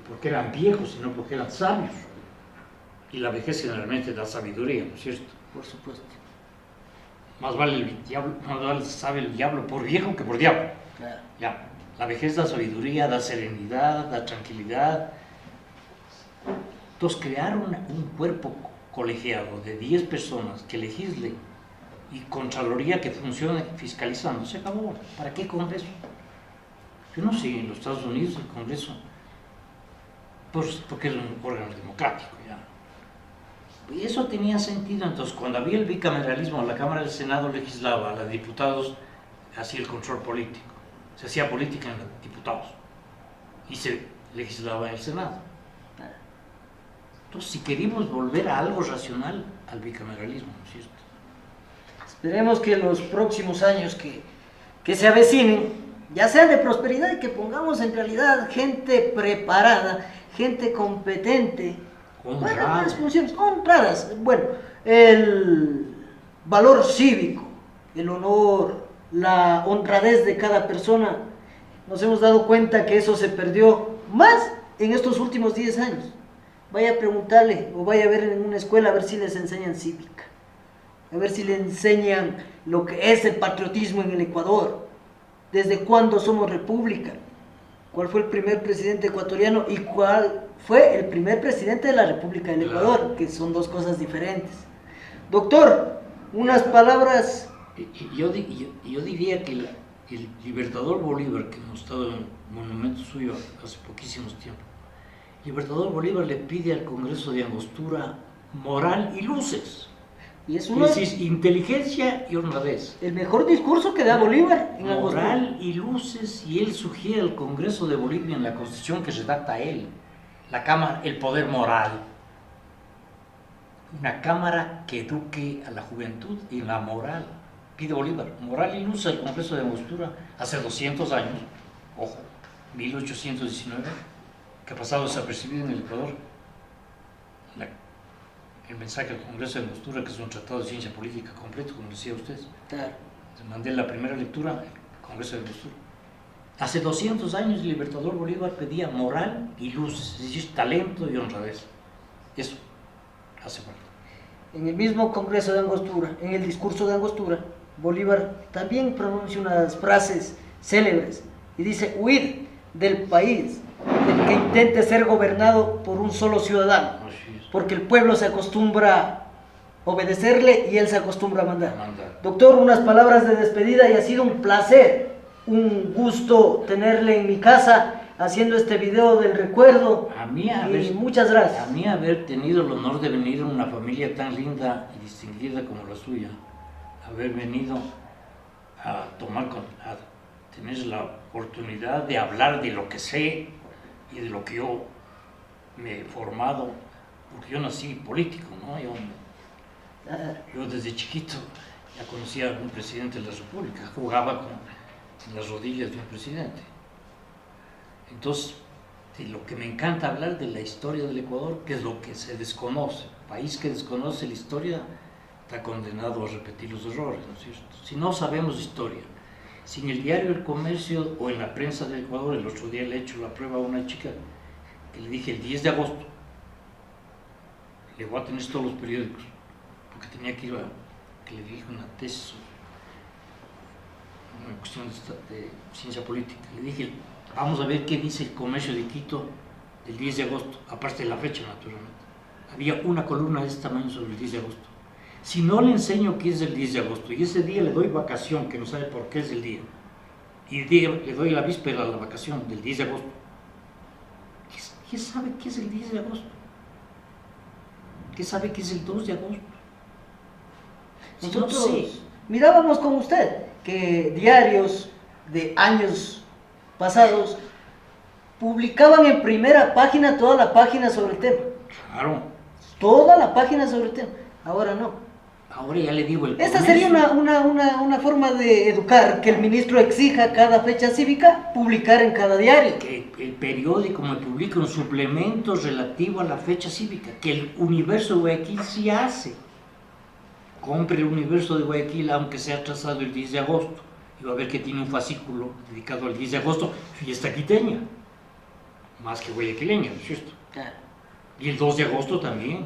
Speaker 6: porque eran viejos, sino porque eran sabios. Y la vejez generalmente da sabiduría, ¿no es cierto?
Speaker 2: Por supuesto.
Speaker 6: Más vale sabe el diablo por viejo que por diablo.
Speaker 2: Claro.
Speaker 6: Ya. La vejez da sabiduría, da serenidad, da tranquilidad. Entonces, crear un cuerpo colegiado de 10 personas que legisle y Contraloría que funcione fiscalizando, se acabó. ¿Para qué Congreso? Yo no sé, en los Estados Unidos el Congreso, pues porque es un órgano democrático, ya. Y eso tenía sentido. Entonces, cuando había el bicameralismo, la Cámara del Senado legislaba, los diputados hacía el control político. Se hacía política en los diputados y se legislaba en el Senado. Entonces, si queremos volver a algo racional, al bicameralismo, ¿no es cierto?
Speaker 2: Esperemos que los próximos años que se avecinen ya sean de prosperidad y que pongamos en realidad gente preparada, gente competente, para las funciones honradas. Bueno, el valor cívico, el honor, la honradez de cada persona, nos hemos dado cuenta que eso se perdió más en estos últimos 10 años. Vaya a preguntarle o vaya a ver en una escuela a ver si les enseñan cívica, a ver si le enseñan lo que es el patriotismo en el Ecuador, desde cuándo somos república, cuál fue el primer presidente ecuatoriano y cuál fue el primer presidente de la República del Ecuador, que son dos cosas diferentes. Doctor, unas palabras.
Speaker 6: Yo diría que el Libertador Bolívar, que hemos estado en un monumento suyo hace poquísimos tiempos, Libertador Bolívar le pide al Congreso de Angostura moral y luces.
Speaker 2: Y es
Speaker 6: inteligencia y honradez.
Speaker 2: El mejor discurso que da Bolívar en Angostura.
Speaker 6: Moral y luces, y él sugiere al Congreso de Bolivia en la Constitución que redacta él, la Cámara, el poder moral. Una Cámara que eduque a la juventud y la moral. Pide Bolívar, moral y luces al Congreso de Angostura hace 200 años, ojo, 1819, que ha pasado desapercibido en el Ecuador. El mensaje al Congreso de Angostura, que es un tratado de ciencia política completo, como decía usted.
Speaker 2: Claro.
Speaker 6: Mandé la primera lectura al Congreso de Angostura. Hace 200 años el Libertador Bolívar pedía moral y luz, es decir, talento y honradez. Eso hace falta.
Speaker 2: En el mismo Congreso de Angostura, en el discurso de Angostura, Bolívar también pronuncia unas frases célebres y dice: huid del país del que intente ser gobernado por un solo ciudadano, porque el pueblo se acostumbra a obedecerle y él se acostumbra a mandar. Doctor, unas palabras de despedida, y ha sido un placer, un gusto tenerle en mi casa haciendo este video del recuerdo.
Speaker 6: A mí,
Speaker 2: Y muchas gracias.
Speaker 6: A mí haber tenido el honor de venir a una familia tan linda y distinguida como la suya, haber venido a tener la oportunidad de hablar de lo que sé y de lo que yo me he formado, porque yo nací político, ¿no? Yo desde chiquito ya conocía a un presidente de la República, jugaba en las rodillas de un presidente. Entonces, de lo que me encanta hablar de la historia del Ecuador, que es lo que se desconoce. País que desconoce la historia está condenado a repetir los errores, ¿no es cierto? Si no sabemos historia, si en el diario El Comercio o en la prensa del Ecuador, el otro día le he hecho la prueba a una chica que le dije el 10 de agosto, le voy a tener todos los periódicos, porque tenía que ir que le dije una tesis, una cuestión de ciencia política. Le dije, vamos a ver qué dice El Comercio de Quito del 10 de agosto, aparte de la fecha, naturalmente. Había una columna de este tamaño sobre el 10 de agosto. Si no le enseño qué es el 10 de agosto, y ese día le doy vacación, que no sabe por qué es el día, y le doy la víspera a la vacación del 10 de agosto, ¿qué sabe qué es el 10 de agosto? ¿Qué sabe qué es el 2 de agosto?
Speaker 2: Nosotros mirábamos con usted que diarios de años pasados publicaban en primera página toda la página sobre el tema.
Speaker 6: Claro.
Speaker 2: Toda la página sobre el tema. Ahora no.
Speaker 6: Ahora ya le digo el
Speaker 2: Esta
Speaker 6: comercio.
Speaker 2: sería una forma de educar, que el ministro exija cada fecha cívica publicar en cada diario.
Speaker 6: Que el periódico me publique un suplemento relativo a la fecha cívica, que el Universo de Guayaquil sí hace. Compre el Universo de Guayaquil, aunque sea atrasado el 10 de agosto, y va a ver que tiene un fascículo dedicado al 10 de agosto, fiesta quiteña, más que guayaquileña, ¿no es cierto?
Speaker 2: Claro.
Speaker 6: Y el 2 de agosto también.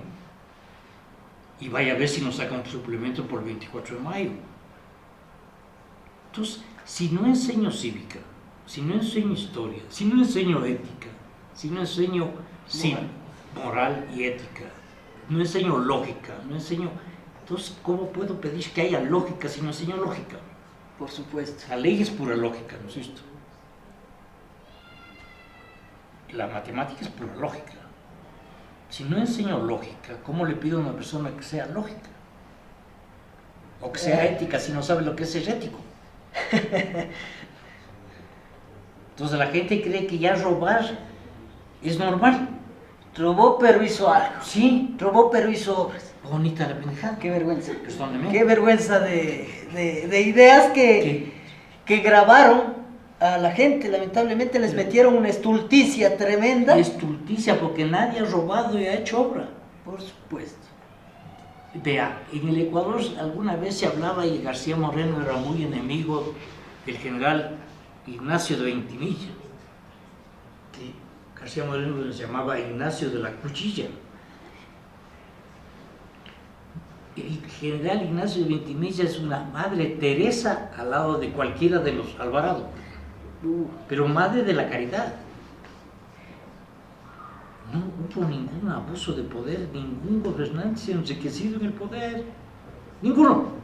Speaker 6: Y vaya a ver si nos sacan un suplemento por el 24 de mayo. Entonces, si no enseño cívica, si no enseño historia, si no enseño ética, si no enseño moral y ética, no enseño lógica, no enseño... Entonces, ¿cómo puedo pedir que haya lógica si no enseño lógica?
Speaker 2: Por supuesto.
Speaker 6: La ley es pura lógica, ¿no es cierto? La matemática es pura lógica. Si no enseño lógica, ¿cómo le pido a una persona que sea lógica? O que sea ética si no sabe lo que es ser ético. Entonces la gente cree que ya robar es normal.
Speaker 2: Robó pero hizo algo.
Speaker 6: Sí.
Speaker 2: Robó pero hizo obras.
Speaker 6: Bonita la pendejada.
Speaker 2: Qué vergüenza.
Speaker 6: Perdóneme.
Speaker 2: Qué vergüenza de ideas que grabaron a la gente. Lamentablemente les metieron una estulticia tremenda.
Speaker 6: Estulticia porque nadie ha robado y ha hecho obra.
Speaker 2: Por supuesto.
Speaker 6: Vea, en el Ecuador alguna vez se hablaba y García Moreno era muy enemigo del general Ignacio de Ventimilla. Que García Moreno se llamaba Ignacio de la Cuchilla. El general Ignacio de Ventimilla es una madre Teresa al lado de cualquiera de los Alvarado, pero madre de la caridad. No hubo ningún abuso de poder, ningún gobernante se ha enriquecido en el poder, ninguno.